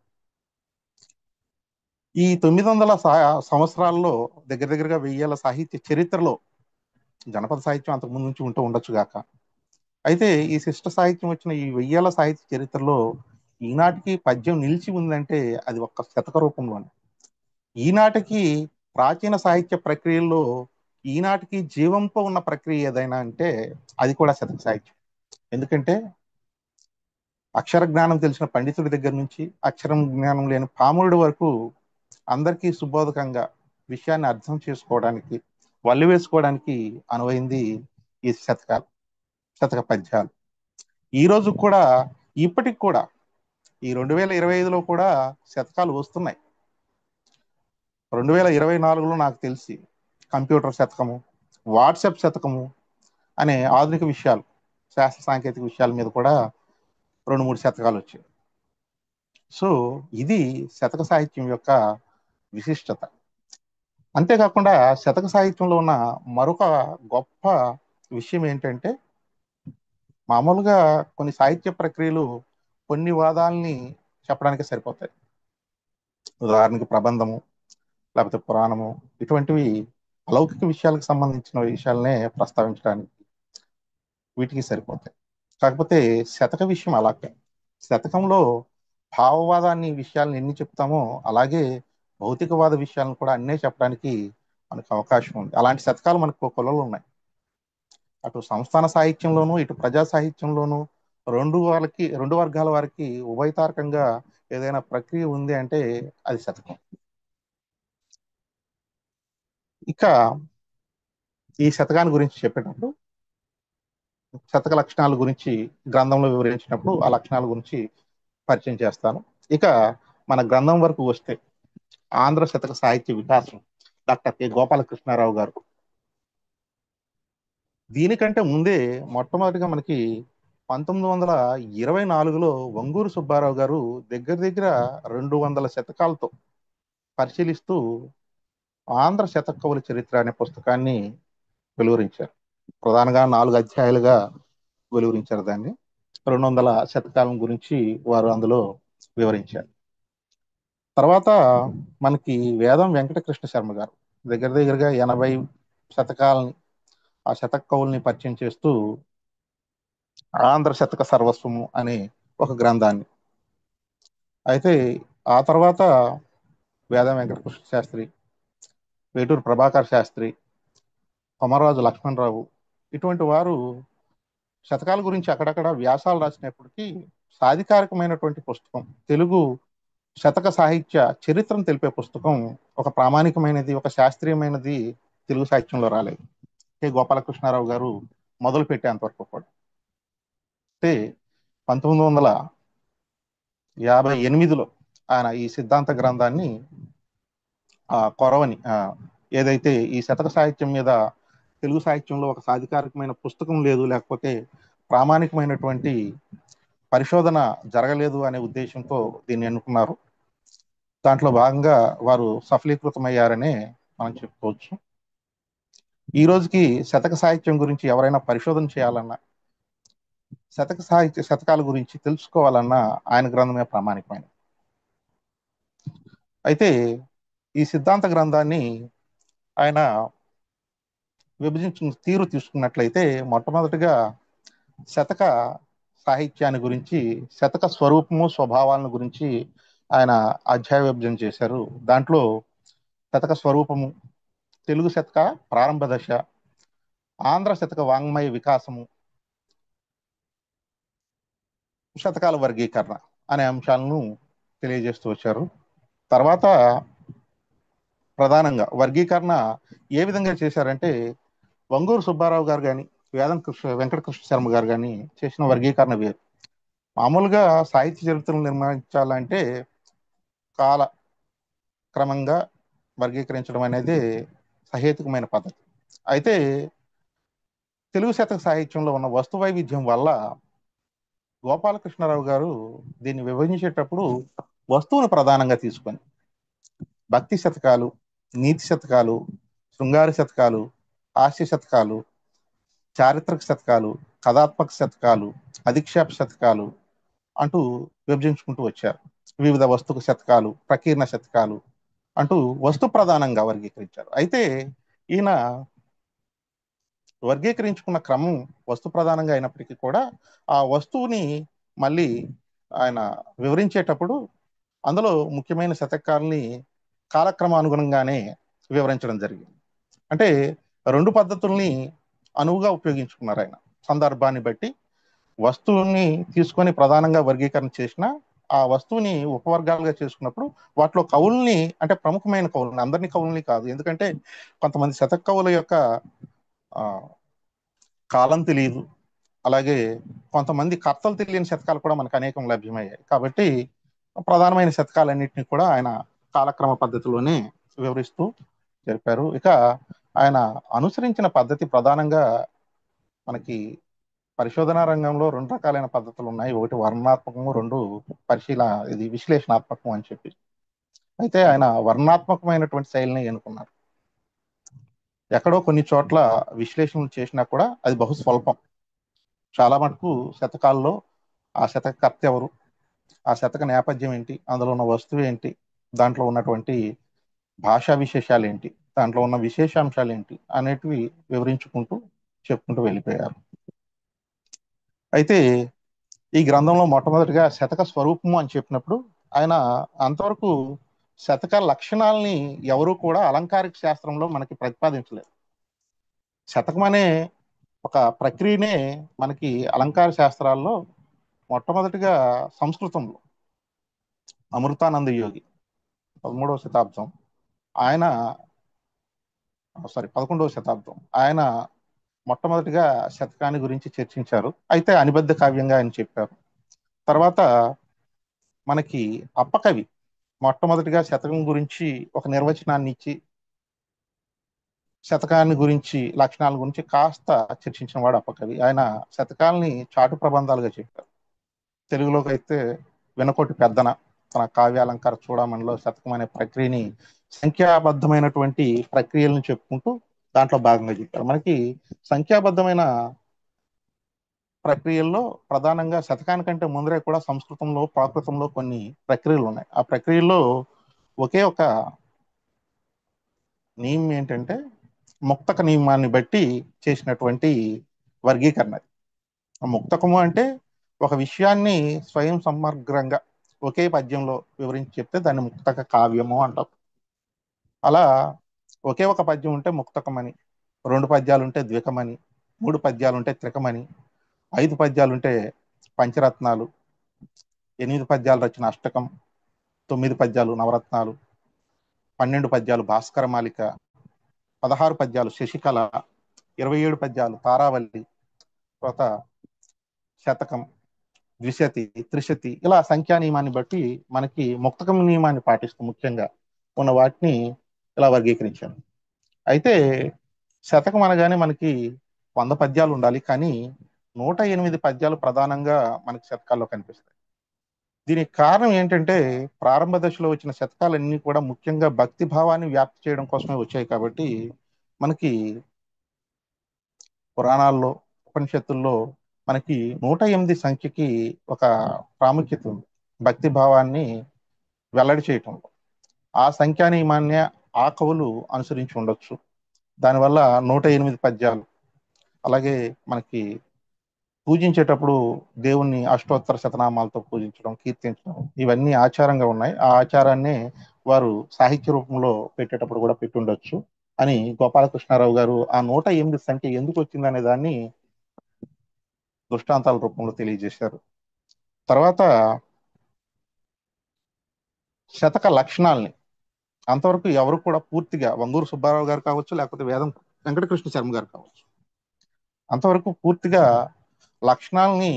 ఈ 900 సంవత్సరాల్లో దగ్గర దగ్గరగా 1000 సాహిత్య చరిత్రలో జనపద సాహిత్యం అంతకుముందు నుంచి ఉంటూ ఉండొచ్చు గాక, అయితే ఈ శిష్ట సాహిత్యం వచ్చిన ఈ 1000 సాహిత్య చరిత్రలో ఈనాటికి పద్యం నిలిచి ఉందంటే అది ఒక్క శతక రూపంలోనే. ఈనాటికి ప్రాచీన సాహిత్య ప్రక్రియల్లో ఈనాటికి జీవంతో ఉన్న ప్రక్రియ ఏదైనా అంటే అది కూడా శతక సాహిత్యం. ఎందుకంటే అక్షర జ్ఞానం తెలిసిన పండితుడి దగ్గర నుంచి అక్షరం జ్ఞానం లేని పామరుడి వరకు అందరికీ సుబోధకంగా విషయాన్ని అర్థం చేసుకోవడానికి, వల్లి వేసుకోవడానికి అనువైంది ఈ శతకాలు, శతక పద్యాలు. ఈ రోజు కూడా, ఇప్పటికి కూడా ఈ 2025లో కూడా శతకాలు వస్తున్నాయి. 2024లో నాకు తెలిసి కంప్యూటర్ శతకము, వాట్సాప్ శతకము అనే ఆధునిక విషయాలు, శాస్త్ర సాంకేతిక విషయాల మీద కూడా 2-3 శతకాలు వచ్చాయి. సో ఇది శతక సాహిత్యం యొక్క విశిష్టత. అంతేకాకుండా శతక సాహిత్యంలో ఉన్న మరొక గొప్ప విషయం ఏంటంటే, మామూలుగా కొన్ని సాహిత్య ప్రక్రియలు కొన్ని వాదాలని చెప్పడానికి సరిపోతాయి. ఉదాహరణకి ప్రబంధము, లేకపోతే పురాణము, ఇటువంటివి అలౌకిక విషయాలకు సంబంధించిన విషయాలనే ప్రస్తావించడానికి వీటికి సరిపోతాయి. కాకపోతే శతక విషయం అలాగే. శతకంలో భావవాదాన్ని విషయాలను ఎన్ని చెప్తామో అలాగే భౌతికవాద విషయాలను కూడా అన్నే చెప్పడానికి మనకు అవకాశం ఉంది. అలాంటి శతకాలు మనకు కొలలు ఉన్నాయి. అటు సంస్థాన సాహిత్యంలోనూ, ఇటు ప్రజా సాహిత్యంలోనూ రెండు వర్గాల వారికి ఉభయతారకంగా ఏదైనా ప్రక్రియ ఉంది అంటే అది శతకం. ఇక ఈ శతకాన్ని గురించి చెప్పేటప్పుడు శతక లక్షణాల గురించి గ్రంథంలో వివరించినప్పుడు ఆ లక్షణాల గురించి పరిచయం చేస్తాను. ఇక మన గ్రంథం వరకు వస్తే ఆంధ్ర శతక సాహిత్య వికాసం డాక్టర్ కె గోపాలకృష్ణారావు గారు. దీనికంటే ముందే మొట్టమొదటిగా మనకి 1924లో వంగూరు సుబ్బారావు గారు దగ్గర దగ్గర 200 శతకాలతో పరిశీలిస్తూ ఆంధ్ర శతక కవుల చరిత్ర అనే పుస్తకాన్ని వెలువరించారు. ప్రధానంగా 4 అధ్యాయాలుగా వెలువరించారు దాన్ని. 200 శతకాలం గురించి వారు అందులో వివరించారు. తర్వాత మనకి వేదం వెంకటకృష్ణ శర్మ గారు దగ్గర దగ్గరగా 80 శతకాలని, ఆ శతక కవుల్ని పరిచయం చేస్తూ ఆంధ్ర శతక సర్వస్వము అనే ఒక గ్రంథాన్ని, అయితే ఆ తర్వాత వేదం వెంకటకృష్ణ శాస్త్రి, వేటూరు ప్రభాకర్ శాస్త్రి, కొమర్రాజు లక్ష్మణరావు ఇటువంటి వారు శతకాల గురించి అక్కడక్కడ వ్యాసాలు రాసినప్పటికీ సాధికారికమైనటువంటి పుస్తకం, తెలుగు శతక సాహిత్య చరిత్రను తెలిపే పుస్తకం, ఒక ప్రామాణికమైనది, ఒక శాస్త్రీయమైనది తెలుగు సాహిత్యంలో రాలేదు. కె గోపాలకృష్ణారావు గారు మొదలు పెట్టేంతవరకు కూడా. అంటే 1958లో ఆయన ఈ సిద్ధాంత గ్రంథాన్ని కొరవని ఏదైతే ఈ శతక సాహిత్యం మీద తెలుగు సాహిత్యంలో ఒక సాధికారికమైన పుస్తకం లేదు, లేకపోతే ప్రామాణికమైనటువంటి పరిశోధన జరగలేదు అనే ఉద్దేశంతో దీన్ని ఎన్నుకున్నారు. దాంట్లో భాగంగా వారు సఫలీకృతమయ్యారనే మనం చెప్పుకోవచ్చు. ఈ రోజుకి శతక సాహిత్యం గురించి ఎవరైనా పరిశోధన చేయాలన్నా, శతకాల గురించి తెలుసుకోవాలన్నా ఆయన గ్రంథమే ప్రామాణికమైనది. అయితే ఈ సిద్ధాంత గ్రంథాన్ని ఆయన విభజించిన తీరు తీసుకున్నట్లయితే మొట్టమొదటిగా శతక సాహిత్యాన్ని గురించి, శతక స్వరూపము స్వభావాలను గురించి ఆయన అధ్యాయ విభజన చేశారు. దాంట్లో శతక స్వరూపము, తెలుగు శతక ప్రారంభ దశ, ఆంధ్ర శతక వాంగ్మయ వికాసము, శతకాల వర్గీకరణ అనే అంశాలను తెలియజేస్తూ వచ్చారు. తర్వాత ప్రధానంగా వర్గీకరణ ఏ విధంగా చేశారంటే, వంగూరు సుబ్బారావు గారు కానీ వెంకటకృష్ణ శర్మ గారు కానీ చేసిన వర్గీకరణ వేరు. మామూలుగా సాహిత్య చరిత్రను నిర్మించాలంటే కాల క్రమంగా వర్గీకరించడం అనేది సహేతుకమైన పద్ధతి. అయితే తెలుగు శతక సాహిత్యంలో ఉన్న వస్తు వైవిధ్యం వల్ల గోపాలకృష్ణారావు గారు దీన్ని విభజించేటప్పుడు వస్తువును ప్రధానంగా తీసుకొని భక్తి శతకాలు, నీతి శతకాలు, శృంగార శతకాలు, హాస్య శతకాలు, చారిత్రక శతకాలు, కథాత్మక శతకాలు, అధిక్షేప శతకాలు అంటూ విభజించుకుంటూ వచ్చారు. వివిధ వస్తుకు శతకాలు, ప్రకీర్ణ శతకాలు అంటూ వస్తు ప్రధానంగా వర్గీకరించారు. అయితే ఈయన వర్గీకరించుకున్న క్రమం వస్తు ప్రధానంగా అయినప్పటికీ కూడా ఆ వస్తువుని మళ్ళీ ఆయన వివరించేటప్పుడు అందులో ముఖ్యమైన శతకాలని కాలక్రమానుగుణంగానే వివరించడం జరిగింది. అంటే రెండు పద్ధతుల్ని అనువుగా ఉపయోగించుకున్నారు ఆయన. సందర్భాన్ని బట్టి వస్తువుని తీసుకొని ప్రధానంగా వర్గీకరణ చేసిన ఆ వస్తువుని ఉపవర్గాలుగా చేసుకున్నప్పుడు వాటిలో కవుల్ని, అంటే ప్రముఖమైన కవుల్ని, అందరినీ కవుల్ని కాదు, ఎందుకంటే కొంతమంది శతక కవుల యొక్క కాలం తెలియదు, అలాగే కొంతమంది కర్తలు తెలియని శతకాలు కూడా మనకు అనేకం లభ్యమయ్యాయి. కాబట్టి ప్రధానమైన శతకాలన్నింటినీ కూడా ఆయన కాలక్రమ పద్ధతిలోనే వివరిస్తూ జరిపారు. ఇక ఆయన అనుసరించిన పద్ధతి ప్రధానంగా మనకి పరిశోధనా రంగంలో రెండు రకాలైన పద్ధతులు ఉన్నాయి. ఒకటి వర్ణనాత్మకము, రెండు ఇది విశ్లేషణాత్మకం అని చెప్పి. అయితే ఆయన వర్ణనాత్మకమైనటువంటి శైలిని ఎన్నుకున్నారు. ఎక్కడో కొన్ని చోట్ల విశ్లేషణలు చేసినా కూడా అది బహు స్వల్పం. చాలా మటుకు శతకాల్లో ఆ శతక కర్త ఎవరు, ఆ శతక నేపథ్యం ఏంటి, అందులో ఉన్న వస్తువు ఏంటి, దాంట్లో ఉన్నటువంటి భాషా విశేషాలు ఏంటి, దాంట్లో ఉన్న విశేషాంశాలు ఏంటి అనేటివి వివరించుకుంటూ చెప్పుకుంటూ వెళ్ళిపోయారు. అయితే ఈ గ్రంథంలో మొట్టమొదటిగా శతక స్వరూపము అని చెప్పినప్పుడు ఆయన అంతవరకు శతక లక్షణాలని ఎవరు కూడా అలంకారిక శాస్త్రంలో మనకి ప్రతిపాదించలేదు. శతకం అనే ఒక ప్రక్రియనే మనకి అలంకార శాస్త్రాల్లో మొట్టమొదటిగా సంస్కృతంలో అమృతానంద యోగి 11వ శతాబ్దం ఆయన 11వ శతాబ్దం ఆయన మొట్టమొదటిగా శతకాన్ని గురించి చర్చించారు. అయితే అనిబద్ధ కావ్యంగా ఆయన చెప్పారు. తర్వాత మనకి అప్పకవి మొట్టమొదటిగా శతకం గురించి ఒక నిర్వచనాన్ని ఇచ్చి శతకాన్ని గురించి లక్షణాల గురించి కాస్త చర్చించిన వాడు అప్పకవి. ఆయన శతకాలని చాటు ప్రబంధాలుగా చెప్పారు. తెలుగులోకి అయితే వినకోటి పెద్దన తన కావ్యాలంకార చూడమనిలో శతకం అనే ప్రక్రియని సంఖ్యాబద్ధమైనటువంటి ప్రక్రియలను చెప్పుకుంటూ దాంట్లో భాగంగా చెప్పారు. మనకి సంఖ్యాబద్ధమైన ప్రక్రియల్లో ప్రధానంగా శతకానికంటే ముందరే కూడా సంస్కృతంలో, ప్రాకృతంలో కొన్ని ప్రక్రియలు ఉన్నాయి. ఆ ప్రక్రియల్లో ఒకే ఒక నియమం ఏంటంటే ముక్తక నియమాన్ని బట్టి చేసినటువంటి వర్గీకరణ. ముక్తకము అంటే ఒక విషయాన్ని స్వయం సమగ్రంగా ఒకే పద్యంలో వివరించి చెప్తే దాన్ని ముక్తక కావ్యము అంటాం. అలా ఒకే ఒక పద్యం ఉంటే ముక్తకమని, 2 పద్యాలు ఉంటే ద్వికమని, 3 పద్యాలు ఉంటే త్రికమని, 5 పద్యాలు ఉంటే పంచరత్నాలు, 8 పద్యాలు రచన అష్టకం, 9 పద్యాలు నవరత్నాలు, 12 పద్యాలు భాస్కరమాలిక, 16 పద్యాలు శశికళ, 27 పద్యాలు తారావల్లి, తర్వాత శతకం, ద్విశతి, త్రిశతి, ఇలా సంఖ్యా నియమాన్ని బట్టి మనకి ముక్తకం నియమాన్ని పాటిస్తూ ముఖ్యంగా ఉన్న వాటిని ఇలా వర్గీకరించాను. అయితే శతకం అనగానే మనకి 100 పద్యాలు ఉండాలి, కానీ 108 పద్యాలు ప్రధానంగా మనకి శతకాల్లో కనిపిస్తాయి. దీనికి కారణం ఏంటంటే ప్రారంభ దశలో వచ్చిన శతకాలన్నీ కూడా ముఖ్యంగా భక్తి భావాన్ని వ్యాప్తి చేయడం కోసమే వచ్చాయి. కాబట్టి మనకి పురాణాల్లో, ఉపనిషత్తుల్లో మనకి 108 సంఖ్యకి ఒక ప్రాముఖ్యత ఉంది భక్తి భావాన్ని వెల్లడి చేయటం. ఆ సంఖ్యా నియమాన్ని ఆ కవులు అనుసరించి ఉండొచ్చు. దానివల్ల 108 పద్యాలు, అలాగే మనకి పూజించేటప్పుడు దేవుణ్ణి అష్టోత్తర శతనామాలతో పూజించడం, కీర్తించడం, ఇవన్నీ ఆచారంగా ఉన్నాయి. ఆ ఆచారాన్ని వారు సాహిత్య రూపంలో పెట్టేటప్పుడు కూడా పెట్టుండొచ్చు అని గోపాలకృష్ణారావు గారు ఆ 108 సంఖ్య ఎందుకు వచ్చిందనే దాన్ని దృష్టాంతాల రూపంలో తెలియజేశారు. తర్వాత శతక లక్షణాల్ని అంతవరకు ఎవరు కూడా పూర్తిగా వంగూరు సుబ్బారావు గారు కావచ్చు, లేకపోతే వేదం వెంకటకృష్ణ శర్మ గారు కావచ్చు, అంతవరకు పూర్తిగా లక్షణాలని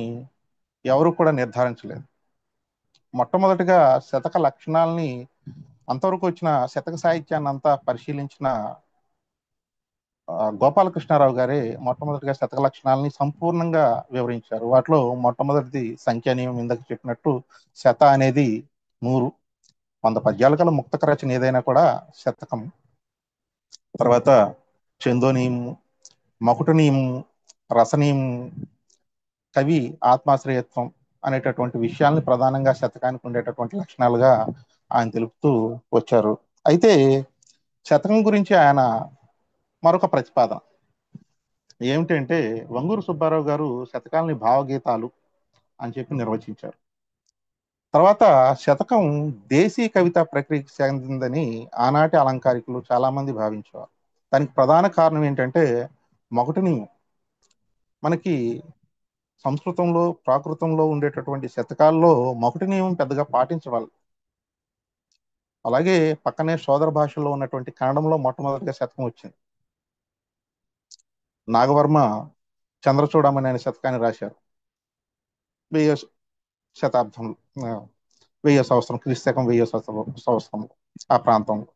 ఎవరు కూడా నిర్ధారించలేదు. మొట్టమొదటిగా శతక లక్షణాలని అంతవరకు వచ్చిన శతక సాహిత్యాన్ని అంతా పరిశీలించిన గోపాలకృష్ణారావు గారే మొట్టమొదటిగా శతక లక్షణాలని సంపూర్ణంగా వివరించారు. వాటిలో మొట్టమొదటిది సంఖ్యా నియమం. ఇందాక చెప్పినట్టు శత అనేది 100, 100 పద్యాల కల ముక్తక రచన ఏదైనా కూడా శతకం. తర్వాత చందోనియము, మకుటనీయము, రసనీయము, కవి ఆత్మాశ్రయత్వం అనేటటువంటి విషయాల్ని ప్రధానంగా శతకానికి ఉండేటటువంటి లక్షణాలుగా ఆయన తెలుపుతూ వచ్చారు. అయితే శతకం గురించి ఆయన మరొక ప్రతిపాదన ఏమిటంటే, వంగూరు సుబ్బారావు గారు శతకాలని భావగీతాలు అని చెప్పి నిర్వచించారు. తర్వాత శతకం దేశీ కవితా ప్రక్రియకి చెందిందని ఆనాటి అలంకారికులు చాలా మంది భావించేవారు. దానికి ప్రధాన కారణం ఏంటంటే మకుటనీయం. మనకి సంస్కృతంలో, ప్రాకృతంలో ఉండేటటువంటి శతకాల్లో మకుటనీయం పెద్దగా పాటించవాలి. అలాగే పక్కనే సోదర భాషలో ఉన్నటువంటి కన్నడంలో మొట్టమొదటిగా శతకం వచ్చింది. నాగవర్మ చంద్రచూడమని అనే శతకాన్ని రాశారు 1000 శతాబ్దంలో, 1000 సంవత్సరం, క్రీస్తు శకం 1000 సంవత్సరం ఆ ప్రాంతంలో.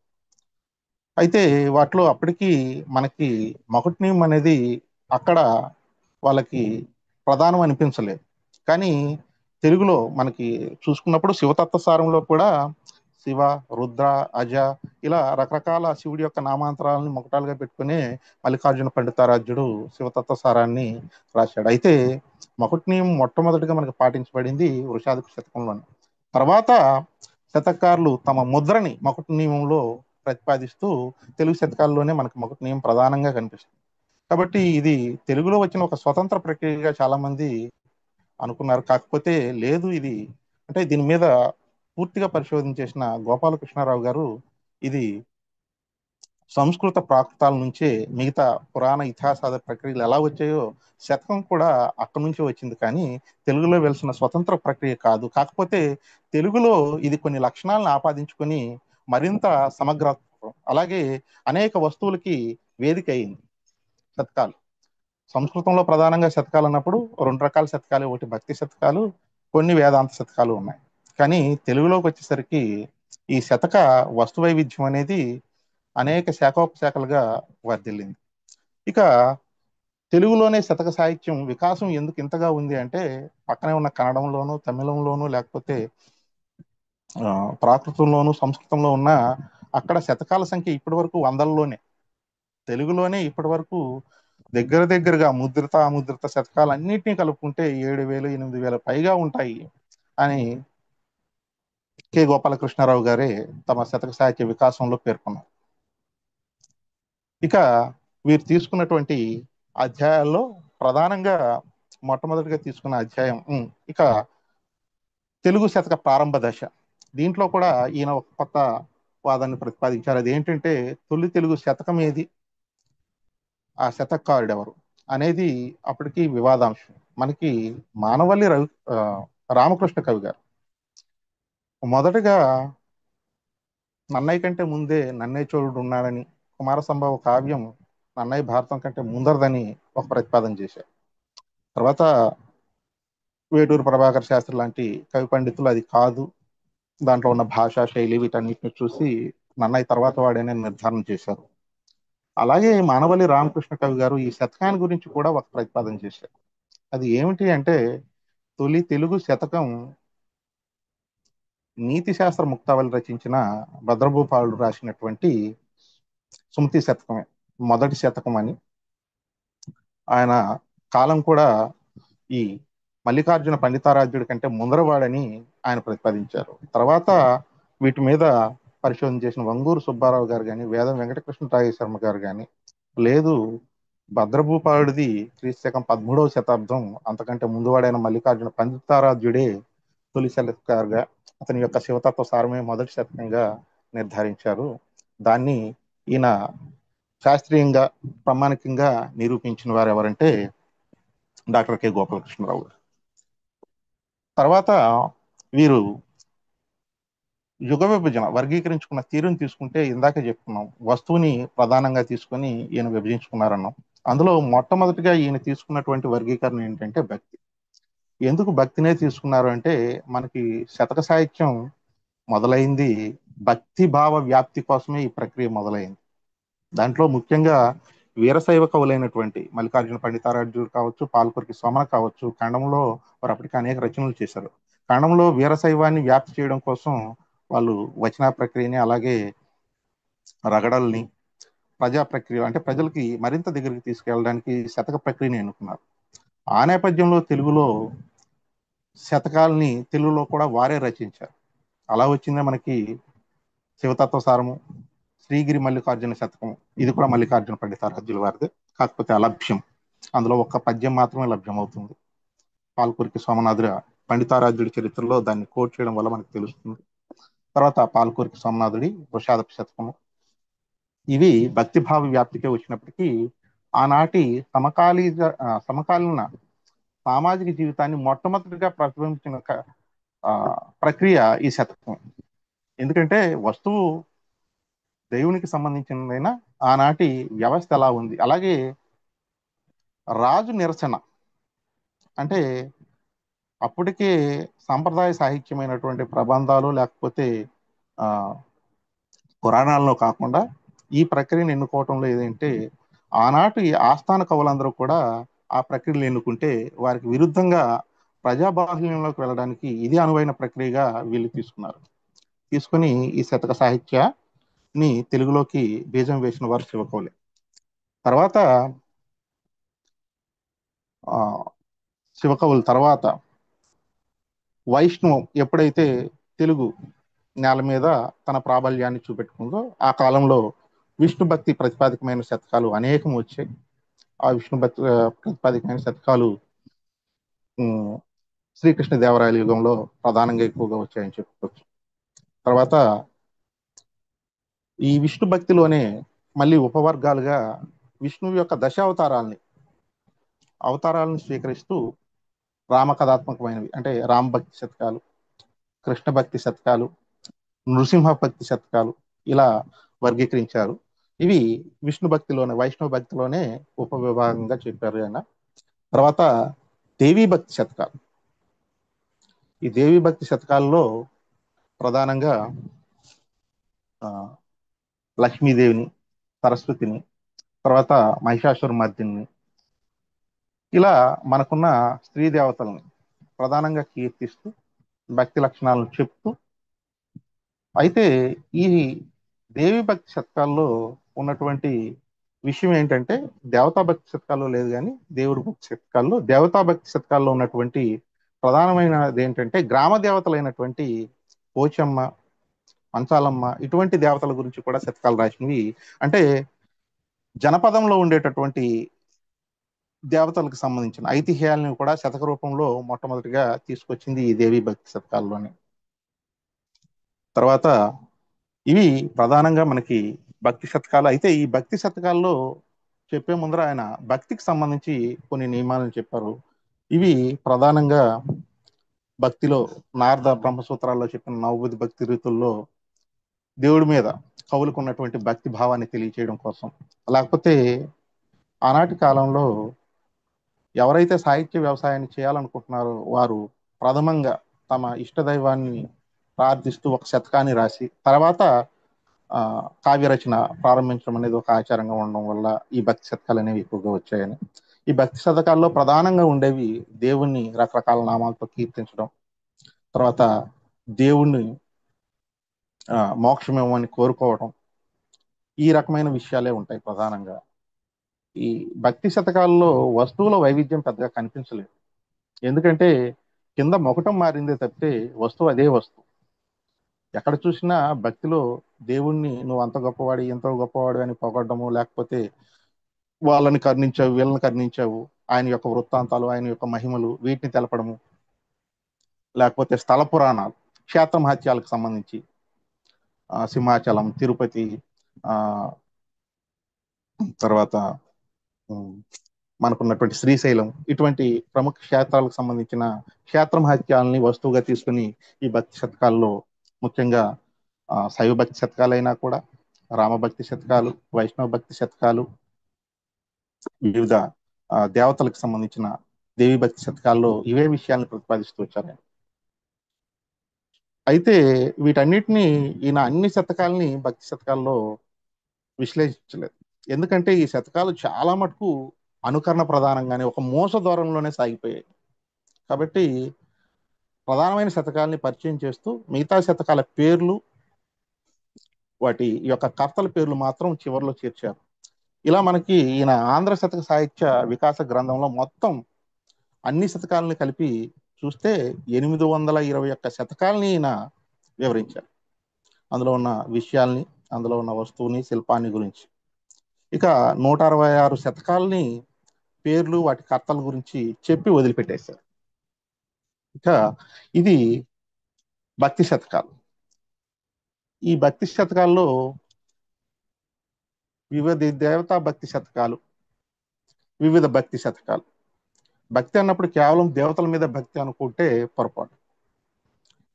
అయితే వాటిలో అప్పటికి మనకి మకుటనీయం అనేది అక్కడ వాళ్ళకి ప్రధానం అనిపించలేదు. కానీ తెలుగులో మనకి చూసుకున్నప్పుడు శివతత్వ సారంలో కూడా శివ, రుద్ర, అజ ఇలా రకరకాల శివుడి యొక్క నామాంతరాలను మొకటాలుగా పెట్టుకుని మల్లికార్జున పండితారాధ్యుడు శివతత్వ సారాన్ని రాశాడు. అయితే మకుటనీయం మొట్టమొదటిగా మనకి పాటించబడింది వృషాధిప శతకంలోనే. తర్వాత శతకారులు తమ ముద్రని మకుటనీయంలో ప్రతిపాదిస్తూ తెలుగు శతకాల్లోనే మనకి మకుటనీయం ప్రధానంగా కనిపిస్తుంది. కాబట్టి ఇది తెలుగులో వచ్చిన ఒక స్వతంత్ర ప్రక్రియగా చాలా మంది అనుకున్నారు. కాకపోతే లేదు, ఇది అంటే దీని మీద పూర్తిగా పరిశోధన చేసిన గోపాలకృష్ణారావు గారు ఇది సంస్కృత ప్రాకృతాల నుంచే మిగతా పురాణ ఇతిహాసాల ప్రక్రియలు ఎలా వచ్చాయో శతకం కూడా అక్కడి నుంచే వచ్చింది, కానీ తెలుగులో వెలిసిన స్వతంత్ర ప్రక్రియ కాదు. కాకపోతే తెలుగులో ఇది కొన్ని లక్షణాలను ఆపాదించుకొని మరింత సమగ్రత్వం, అలాగే అనేక వస్తువులకి వేదిక అయింది శతకాలు. సంస్కృతంలో ప్రధానంగా శతకాలు అన్నప్పుడు 2 రకాల శతకాలు, ఒకటి భక్తి శతకాలు, కొన్ని వేదాంత శతకాలు ఉన్నాయి. కానీ తెలుగులోకి వచ్చేసరికి ఈ శతక వస్తు వైవిధ్యం అనేది అనేక శాఖోపశాఖలుగా వర్ధిల్లింది. ఇక తెలుగులోనే శతక సాహిత్యం వికాసం ఎందుకు ఇంతగా ఉంది అంటే, పక్కనే ఉన్న కన్నడంలోను, తమిళంలోను, లేకపోతే ప్రాకృతంలోను, సంస్కృతంలో ఉన్న అక్కడ శతకాల సంఖ్య ఇప్పటి వరకు వందల్లోనే. తెలుగులోనే ఇప్పటి వరకు దగ్గరగా ముద్రిత, అముద్రిత శతకాలు అన్నింటినీ కలుపుకుంటే 7,000, 8,000 పైగా ఉంటాయి అని కె గోపాలకృష్ణారావు గారే తమ శతక సాహిత్య వికాసంలో పేర్కొన్నారు. ఇక వీరు తీసుకున్నటువంటి అధ్యాయాల్లో ప్రధానంగా మొట్టమొదటిగా తీసుకున్న అధ్యాయం ఇక తెలుగు శతక ప్రారంభ దశ. దీంట్లో కూడా ఈయన ఒక కొత్త వాదాన్ని ప్రతిపాదించారు. అది ఏంటంటే, తొలి తెలుగు శతకం ఏది, ఆ శతకారుడు ఎవరు అనేది అప్పటికి వివాదాంశం. మనకి మానవల్లి రామకృష్ణ కవి గారు మొదటగా నన్నయ్య కంటే ముందే నన్నయ్య చోళుడు ఉన్నాడని, కుమార సంభవ కావ్యం నన్నయ్య భారతం కంటే ముందరదని ఒక ప్రతిపాదన చేశారు. తర్వాత వేటూరు ప్రభాకర్ శాస్త్రి లాంటి కవి పండితులు అది కాదు, దాంట్లో ఉన్న భాషా శైలి వీటన్నిటిని చూసి నన్నయ్య తర్వాత వాడని నిర్ధారణ చేశారు. అలాగే మానవల్లి రామకృష్ణ కవి గారు ఈ శతకాన్ని గురించి కూడా ఒక ప్రతిపాదన చేశారు. అది ఏమిటి అంటే, తొలి తెలుగు శతకం నీతి శాస్త్ర ముక్తావళి రచించిన భద్రభూపాలుడు రాసినటువంటి సుమతి శతకమే మొదటి శతకం అని. ఆయన కాలం కూడా ఈ మల్లికార్జున పండితారాధ్యుడి కంటే ముందరవాడని ఆయన ప్రతిపాదించారు. తర్వాత వీటి మీద పరిశోధన చేసిన వంగూరు సుబ్బారావు గారు కానీ, వేదం వెంకటకృష్ణరాయ శర్మ గారు కానీ, లేదు భద్రభూపాలుడిది క్రీస్తు శకం 13వ శతాబ్దం, అంతకంటే ముందువాడైన మల్లికార్జున పండితారాధ్యుడే తొలి శతకారుగా, అతని యొక్క శివతత్వ సారమే మొదటి శతకంగా నిర్ధారించారు. దాన్ని ఈయన శాస్త్రీయంగా ప్రామాణికంగా నిరూపించిన వారు ఎవరంటే డాక్టర్ కె గోపాలకృష్ణరావు గారు. తర్వాత వీరు యుగ విభజన వర్గీకరించుకున్న తీరుని తీసుకుంటే ఇందాకే చెప్పుకున్నాం, వస్తువుని ప్రధానంగా తీసుకొని ఈయన విభజించుకున్నారన్నాం. అందులో మొట్టమొదటిగా ఈయన తీసుకున్నటువంటి వర్గీకరణ ఏంటంటే భక్తి. ఎందుకు భక్తినే తీసుకున్నారు అంటే, మనకి శతక సాహిత్యం మొదలైంది భక్తి భావ వ్యాప్తి కోసమే ఈ ప్రక్రియ మొదలైంది. దాంట్లో ముఖ్యంగా వీరశైవ కవులైనటువంటి మల్లికార్జున పండితారాధ్యుడు కావచ్చు, పాల్కురికి సోమన కావచ్చు, ఖండంలో వారు అప్పటికి అనేక రచనలు చేశారు. ఖండంలో వీరశైవాన్ని వ్యాప్తి చేయడం కోసం వాళ్ళు వచన ప్రక్రియని, అలాగే రగడల్ని, ప్రజా ప్రక్రియ అంటే ప్రజలకి మరింత దగ్గరికి తీసుకెళ్ళడానికి శతక ప్రక్రియని ఎన్నుకున్నారు. ఆ నేపథ్యంలో తెలుగులో శతకాలని తెలుగులో కూడా వారే రచించారు. అలా వచ్చిందే మనకి శివతత్వ సారము, శ్రీగిరి మల్లికార్జున శతకం, ఇది కూడా మల్లికార్జున పండితారాధ్యుల వారిదే, కాకపోతే అలభ్యం. అందులో ఒక్క పద్యం మాత్రమే లభ్యమవుతుంది. పాల్కురికి సోమనాథుడు పండితారాధ్యుడి చరిత్రలో దాన్ని కోట్ చేయడం వల్ల మనకు తెలుస్తుంది. తర్వాత పాల్కురికి సోమనాథుడి వృషాదప శతకము. ఇవి భక్తిభావ వ్యాప్తికే వచ్చినప్పటికీ ఆనాటి సమకాలీన సామాజిక జీవితాన్ని మొట్టమొదటిగా ప్రతిబింబించిన ప్రక్రియ ఈ శతకం. ఎందుకంటే వస్తువు దేవునికి సంబంధించినదైనా ఆనాటి వ్యవస్థ ఎలా ఉంది, అలాగే రాజు నిరసన అంటే అప్పటికే సాంప్రదాయ సాహిత్యమైనటువంటి ప్రబంధాలు లేకపోతే పురాణాల్లో కాకుండా ఈ ప్రక్రియను ఎన్నుకోవటంలో ఏదంటే, ఆనాటి ఆస్థాన కవులందరూ కూడా ఆ ప్రక్రియలు ఎన్నుకుంటే వారికి విరుద్ధంగా ప్రజాబాహుల్యంలోకి వెళ్ళడానికి ఇది అనువైన ప్రక్రియగా వీళ్ళు తీసుకుని ఈ శతక సాహిత్యాన్ని తెలుగులోకి బీజం వేసిన వారు శివకవులే. తర్వాత శివకవుల తర్వాత వైష్ణవం ఎప్పుడైతే తెలుగు నేల మీద తన ప్రాబల్యాన్ని చూపెట్టుకుందో, ఆ కాలంలో విష్ణు భక్తి ప్రతిపాదికమైన శతకాలు అనేకం వచ్చాయి. ఆ విష్ణు భక్తి ప్రతిపాదికమైన శతకాలు శ్రీకృష్ణ దేవరాయల యుగంలో ప్రధానంగా ఎక్కువగా వచ్చాయని చెప్పుకోవచ్చు. తర్వాత ఈ విష్ణు భక్తిలోనే మళ్ళీ ఉపవర్గాలుగా విష్ణువు యొక్క అవతారాలను స్వీకరిస్తూ రామకథాత్మకమైనవి అంటే రామ భక్తి శతకాలు, కృష్ణ భక్తి శతకాలు, నృసింహ భక్తి శతకాలు ఇలా వర్గీకరించారు. ఇవి విష్ణు భక్తిలోనే, వైష్ణవ భక్తిలోనే ఉపవిభాగంగా చెప్పారు ఆయన. తర్వాత దేవీ భక్తి శతకాలు. ఈ దేవీ భక్తి శతకాల్లో ప్రధానంగా లక్ష్మీదేవిని, సరస్వతిని, తర్వాత మహిషాసుర మర్దిని, ఇలా మనకున్న స్త్రీ దేవతల్ని ప్రధానంగా కీర్తిస్తూ భక్తి లక్షణాలను చెప్తూ, అయితే ఈ దేవి భక్తి శతకాల్లో ఉన్నటువంటి విషయం ఏంటంటే, దేవతా భక్తి శతకాల్లో లేదు కానీ దేవుడి భక్తి శతకాల్లో, దేవతా భక్తి శతకాల్లో ఉన్నటువంటి ప్రధానమైనది ఏంటంటే, గ్రామ దేవతలైనటువంటి పోచమ్మ, మంచాలమ్మ ఇటువంటి దేవతల గురించి కూడా శతకాలు రాసినవి. అంటే జనపదంలో ఉండేటటువంటి దేవతలకు సంబంధించిన ఐతిహ్యాలను కూడా శతక రూపంలో మొట్టమొదటిగా తీసుకొచ్చింది ఈ దేవి భక్తి శతకాల్లోనే. తర్వాత ఇవి ప్రధానంగా మనకి భక్తి శతకాలు. అయితే ఈ భక్తి శతకాల్లో చెప్పే ముందర ఆయన భక్తికి సంబంధించి కొన్ని నియమాలను చెప్పారు. ఇవి ప్రధానంగా భక్తిలో నారద బ్రహ్మసూత్రాల్లో చెప్పిన నవబుద్ధి భక్తి రీతుల్లో దేవుడి మీద కవులకు ఉన్నటువంటి భక్తి భావాన్ని తెలియచేయడం కోసం, లేకపోతే ఆనాటి కాలంలో ఎవరైతే సాహిత్య వ్యవసాయాన్ని చేయాలనుకుంటున్నారో వారు ప్రథమంగా తమ ఇష్టదైవాన్ని ప్రార్థిస్తూ ఒక శతకాన్ని రాసి తర్వాత కావ్య రచన ప్రారంభించడం అనేది ఒక ఆచారంగా ఉండడం వల్ల ఈ భక్తి శతకాలు అనేవి ఎక్కువగా వచ్చాయని. ఈ భక్తి శతకాల్లో ప్రధానంగా ఉండేవి దేవుణ్ణి రకరకాల నామాలతో కీర్తించడం, తర్వాత దేవుణ్ణి మోక్షమేమని కోరుకోవడం, ఈ రకమైన విషయాలే ఉంటాయి ప్రధానంగా. ఈ భక్తి శతకాల్లో వస్తువుల వైవిధ్యం పెద్దగా కనిపించలేదు. ఎందుకంటే కింద మొకటం మారిందే తప్పితే వస్తువు అదే వస్తువు. ఎక్కడ చూసినా భక్తిలో దేవుణ్ణి నువ్వు అంత గొప్పవాడు ఎంతో గొప్పవాడు అని పొగడము, లేకపోతే వాళ్ళని కరుణించావు వీళ్ళని కరుణించావు, ఆయన యొక్క వృత్తాంతాలు ఆయన యొక్క మహిమలు వీటిని తెలపడము, లేకపోతే స్థల పురాణాలు క్షేత్ర మహత్యాలకు సంబంధించి సింహాచలం, తిరుపతి, ఆ తర్వాత ఉమ్, మనకున్నటువంటి శ్రీశైలం, ఇటువంటి ప్రముఖ క్షేత్రాలకు సంబంధించిన క్షేత్ర మహత్యాలని వస్తువుగా తీసుకుని ఈ భక్తి శతకాల్లో ముఖ్యంగా శైవ భక్తి శతకాలైనా కూడా రామభక్తి శతకాలు, వైష్ణవ భక్తి శతకాలు, వివిధ దేవతలకు సంబంధించిన దేవి భక్తి శతకాల్లో ఇవే విషయాలను ప్రతిపాదిస్తూ వచ్చారు. అయితే వీటన్నిటిని ఈయన అన్ని శతకాలని భక్తి శతకాల్లో విశ్లేషించలేదు. ఎందుకంటే ఈ శతకాలు చాలా మటుకు అనుకరణ ప్రధానంగానే ఒక మోస దూరంలోనే సాగిపోయాయి. కాబట్టి ప్రధానమైన శతకాలని పరిచయం చేస్తూ మిగతా శతకాల పేర్లు, వాటి యొక్క కర్తల పేర్లు మాత్రం చివరిలో చేర్చారు. ఇలా మనకి ఈయన ఆంధ్ర శతక సాహిత్య వికాస గ్రంథంలో మొత్తం అన్ని శతకాలని కలిపి చూస్తే 821 శతకాలని ఈయన వివరించారు. అందులో ఉన్న విషయాల్ని, అందులో ఉన్న వస్తువుని, శిల్పాన్ని గురించి. ఇక 166 శతకాలని పేర్లు, వాటి కర్తల గురించి చెప్పి వదిలిపెట్టేశారు. ఇక ఇది భక్తి శతకాలు. ఈ భక్తి శతకాల్లో వివిధ దేవతా భక్తి శతకాలు, వివిధ భక్తి శతకాలు. భక్తి అన్నప్పుడు కేవలం దేవతల మీద భక్తి అనుకుంటే పొరపాటు.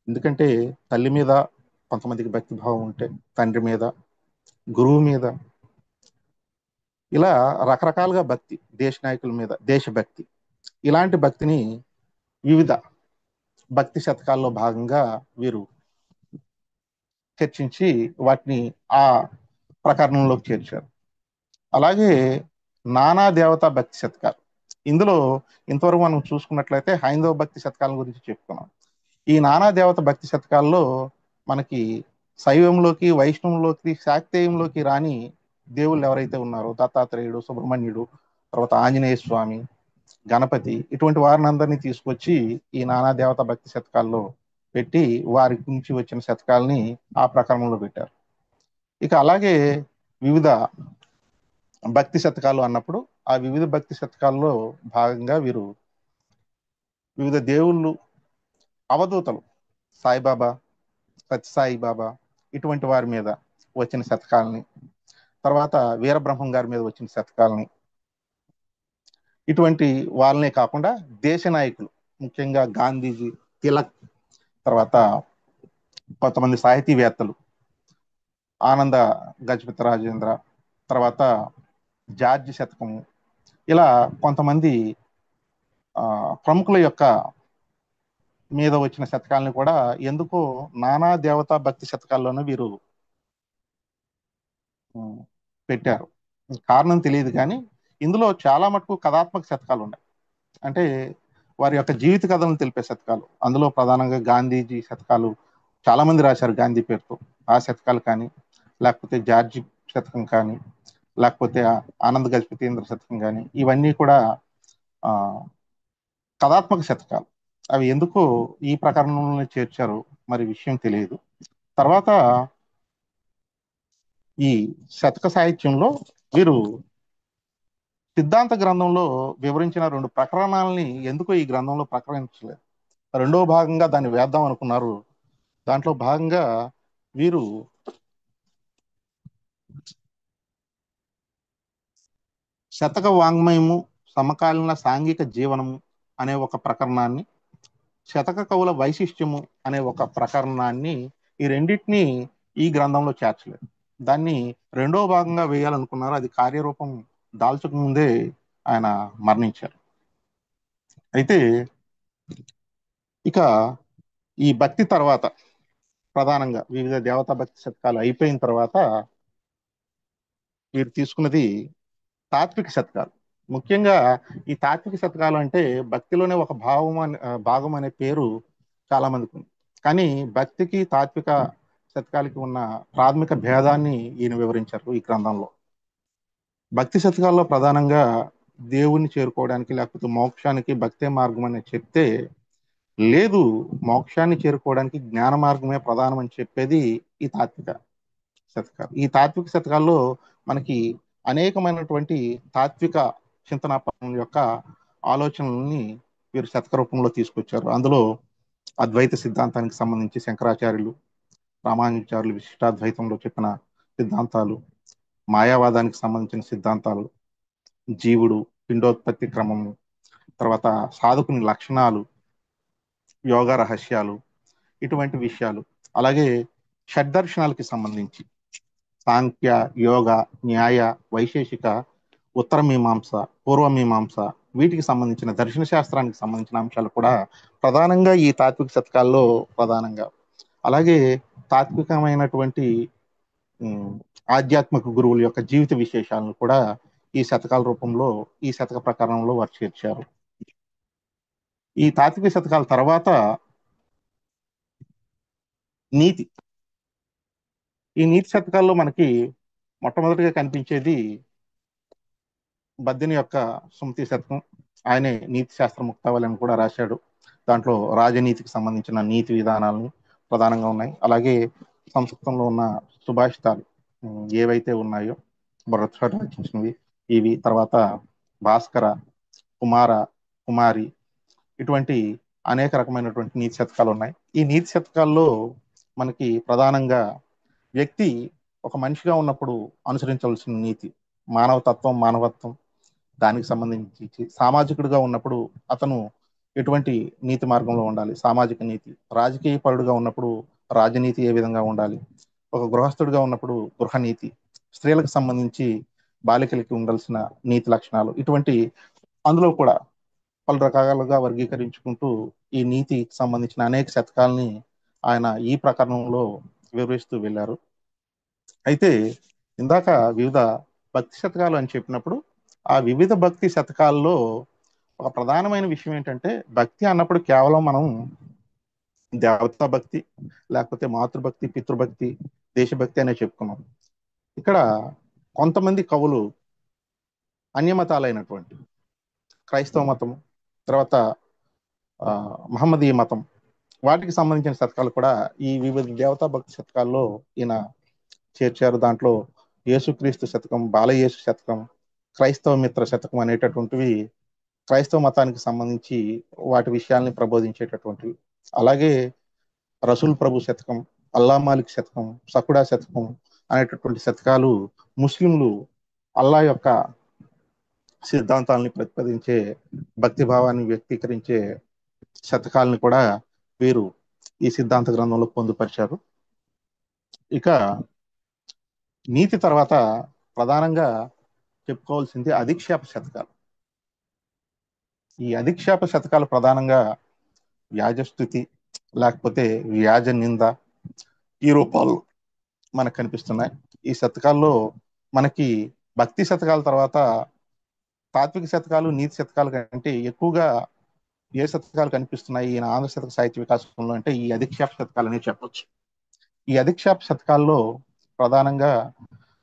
ఎందుకంటే తల్లి మీద కొంతమందికి భక్తి భావం ఉంటే, తండ్రి మీద, గురువు మీద, ఇలా రకరకాలుగా భక్తి, దేశ నాయకుల మీద దేశభక్తి, ఇలాంటి భక్తిని వివిధ భక్తి శతకాల్లో భాగంగా వీరు చర్చించి వాటిని ఆ ప్రకరణంలోకి చేర్చారు. అలాగే నానా దేవతా భక్తి శతకాలు. ఇందులో ఇంతవరకు మనం చూసుకున్నట్లయితే హైందవ భక్తి శతకాల గురించి చెప్పుకున్నాం. ఈ నానా దేవత భక్తి శతకాల్లో మనకి శైవంలోకి, వైష్ణవంలోకి, శాక్తేయంలోకి రాని దేవుళ్ళు ఎవరైతే ఉన్నారో దత్తాత్రేయుడు, సుబ్రహ్మణ్యుడు, తర్వాత ఆంజనేయ స్వామి, గణపతి, ఇటువంటి వారిని అందరినీ తీసుకొచ్చి ఈ నానా దేవత భక్తి శతకాల్లో పెట్టి వారి నుంచి వచ్చిన శతకాలని ఆ ప్రకరణంలో పెట్టారు. ఇక అలాగే వివిధ భక్తి శతకాలు అన్నప్పుడు ఆ వివిధ భక్తి శతకాల్లో భాగంగా వీరు వివిధ దేవుళ్ళు, అవధూతలు, సాయిబాబా, సత్యసాయి బాబా, ఇటువంటి వారి మీద వచ్చిన శతకాలని, తర్వాత వీరబ్రహ్మం గారి మీద వచ్చిన శతకాలని, ఇటువంటి వాళ్ళనే కాకుండా దేశ నాయకులు, ముఖ్యంగా గాంధీజీ, తిలక్, తర్వాత కొంతమంది సాహితీవేత్తలు, ఆనంద గజపతి రాజేంద్ర, తర్వాత జార్జి శతకము, ఇలా కొంతమంది ప్రముఖుల యొక్క మీద వచ్చిన శతకాలను కూడా ఎందుకో నానా దేవతా భక్తి శతకాల్లోనే వీరు పెట్టారు. కారణం తెలియదు కానీ ఇందులో చాలా మటుకు కథాత్మక శతకాలు ఉన్నాయి. అంటే వారి యొక్క జీవిత కథలను తెలిపే శతకాలు. అందులో ప్రధానంగా గాంధీజీ శతకాలు చాలా మంది రాశారు గాంధీ పేరుతో. ఆ శతకాలు కానీ, లేకపోతే జార్జి శతకం కానీ, లేకపోతే ఆనంద్ గజపతీంద్ర శతకం కానీ, ఇవన్నీ కూడా కథాత్మక శతకాలు. అవి ఎందుకు ఈ ప్రకరణంలో చేర్చారు మరి విషయం తెలియదు. తర్వాత ఈ శతక సాహిత్యంలో వీరు సిద్ధాంత గ్రంథంలో వివరించిన 2 ప్రకరణాలని ఎందుకో ఈ గ్రంథంలో ప్రకటించలేదు. రెండవ భాగంగా దాన్ని వేద్దాం అనుకున్నారు. దాంట్లో భాగంగా వీరు శతక వాంగ్మయము, సమకాలీన సాంఘిక జీవనము అనే ఒక ప్రకరణాన్ని, శతక కవుల వైశిష్ట్యము అనే ఒక ప్రకరణాన్ని, ఈ రెండింటినీ ఈ గ్రంథంలో చేర్చలేదు. దాన్ని రెండో భాగంగా వేయాలనుకున్నారు. అది కార్యరూపం దాల్చక ముందే ఆయన మరణించారు. అయితే ఇక ఈ భక్తి తర్వాత ప్రధానంగా వివిధ దేవతా భక్తి శతకాలు అయిపోయిన తర్వాత వీరు తీసుకున్నది తాత్విక శతకాలు. ముఖ్యంగా ఈ తాత్విక శతకాలు అంటే భక్తిలోనే ఒక భాగం అనే పేరు చాలా మందికి ఉంది. కానీ భక్తికి తాత్విక శతకాలకి ఉన్న ప్రాథమిక భేదాన్ని ఈయన వివరించారు ఈ గ్రంథంలో. భక్తి శతకాల్లో ప్రధానంగా దేవుణ్ణి చేరుకోవడానికి లేకపోతే మోక్షానికి భక్తే మార్గం అని చెప్తే, లేదు, మోక్షాన్ని చేరుకోవడానికి జ్ఞాన మార్గమే ప్రధానం అని చెప్పేది ఈ తాత్విక శతకాలు. ఈ తాత్విక శతకాల్లో మనకి అనేకమైనటువంటి తాత్విక చింతనాపరుల యొక్క ఆలోచనల్ని వీరు శతక రూపంలో తీసుకొచ్చారు. అందులో అద్వైత సిద్ధాంతానికి సంబంధించి శంకరాచార్యులు, రామానుజాచార్యులు విశిష్టాద్వైతంలో చెప్పిన సిద్ధాంతాలు, మాయావాదానికి సంబంధించిన సిద్ధాంతాలు, జీవుడు, పిండోత్పత్తి క్రమము, తర్వాత సాధకుని లక్షణాలు, యోగ రహస్యాలు, ఇటువంటి విషయాలు, అలాగే షడ్దర్శనాలకి సంబంధించి సాంఖ్య, యోగ, న్యాయ, వైశేషిక, ఉత్తర మీమాంస, పూర్వ మీమాంస, వీటికి సంబంధించిన దర్శన శాస్త్రానికి సంబంధించిన అంశాలు కూడా ప్రధానంగా ఈ తాత్విక శతకాల్లో ప్రధానంగా. అలాగే తాత్వికమైనటువంటి ఆధ్యాత్మిక గురువుల యొక్క జీవిత విశేషాలను కూడా ఈ శతకాల రూపంలో, ఈ శతక ప్రకారంలో వారు చేర్చారు. ఈ తాత్విక శతకాల తర్వాత నీతి. ఈ నీతి శతకాల్లో మనకి మొట్టమొదటిగా కనిపించేది బద్దెని యొక్క సుమతి శతకం. ఆయనే నీతి శాస్త్ర ముక్తావళి అని కూడా రాశాడు. దాంట్లో రాజనీతికి సంబంధించిన నీతి విధానాలను ప్రధానంగా ఉన్నాయి. అలాగే సంస్కృతంలో ఉన్న సుభాషితాలు ఏవైతే ఉన్నాయో భరద్వాజ రచించినవి, ఇవి, తర్వాత భాస్కర, కుమార, కుమారి, ఇటువంటి అనేక రకమైనటువంటి నీతి శతకాలు ఉన్నాయి. ఈ నీతి శతకాల్లో మనకి ప్రధానంగా వ్యక్తి ఒక మనిషిగా ఉన్నప్పుడు అనుసరించవలసిన నీతి, మానవతత్వం, మానవత్వం, దానికి సంబంధించి సామాజికుడిగా ఉన్నప్పుడు అతను ఎటువంటి నీతి మార్గంలో ఉండాలి, సామాజిక నీతి, రాజకీయ పరుడుగా ఉన్నప్పుడు రాజనీతి ఏ విధంగా ఉండాలి, ఒక గృహస్థుడిగా ఉన్నప్పుడు గృహనీతి, స్త్రీలకు సంబంధించి బాలికలకి ఉండాల్సిన నీతి లక్షణాలు, ఇటువంటి అందులో కూడా పలు రకాలుగా వర్గీకరించుకుంటూ ఈ నీతికి సంబంధించిన అనేక శతకాలని ఆయన ఈ ప్రకరణంలో వివరిస్తూ వెళ్ళారు. అయితే ఇందాక వివిధ భక్తి శతకాలు అని చెప్పినప్పుడు ఆ వివిధ భక్తి శతకాల్లో ఒక ప్రధానమైన విషయం ఏంటంటే, భక్తి అన్నప్పుడు కేవలం మనం దేవతా భక్తి, లేకపోతే మాతృభక్తి, పితృభక్తి, దేశభక్తి అనే చెప్పుకున్నాం. ఇక్కడ కొంతమంది కవులు అన్యమతాలైనటువంటి క్రైస్తవ మతం, తర్వాత మహమ్మదీయ మతం, వాటికి సంబంధించిన శతకాలు కూడా ఈ వివిధ దేవతా భక్తి శతకాల్లో ఈయన చేర్చారు. దాంట్లో యేసుక్రీస్తు శతకం, బాలయేసు శతకం, క్రైస్తవ మిత్ర శతకం అనేటటువంటివి క్రైస్తవ మతానికి సంబంధించి వాటి విషయాల్ని ప్రబోధించేటటువంటివి. అలాగే రసూల్ ప్రభు శతకం, అల్లా మాలిక్ శతకం, సకుడా శతకం అనేటటువంటి శతకాలు ముస్లింలు అల్లా యొక్క సిద్ధాంతాలని ప్రతిపాదించే, భక్తి భావాన్ని వ్యక్తీకరించే శతకాలను కూడా వీరు ఈ సిద్ధాంత గ్రంథంలో పొందుపరిచారు. ఇక నీతి తర్వాత ప్రధానంగా చెప్పుకోవాల్సింది అధిక్షేప శతకాలు. ఈ అధిక్షేప శతకాలు ప్రధానంగా వ్యాజస్థుతి, లేకపోతే వ్యాజ నింద, ఈ రూపాలు మనకు కనిపిస్తున్నాయి. ఈ శతకాల్లో మనకి భక్తి శతకాల తర్వాత తాత్విక శతకాలు, నీతి శతకాలు కంటే ఎక్కువగా ఏ శతకాలు కనిపిస్తున్నాయి ఈయన ఆంధ్ర శతక సాహిత్య వికాసంలో అంటే ఈ అధిక్షేప శతకాలు అనే చెప్పొచ్చు. ఈ అధిక్షేప శతకాల్లో ప్రధానంగా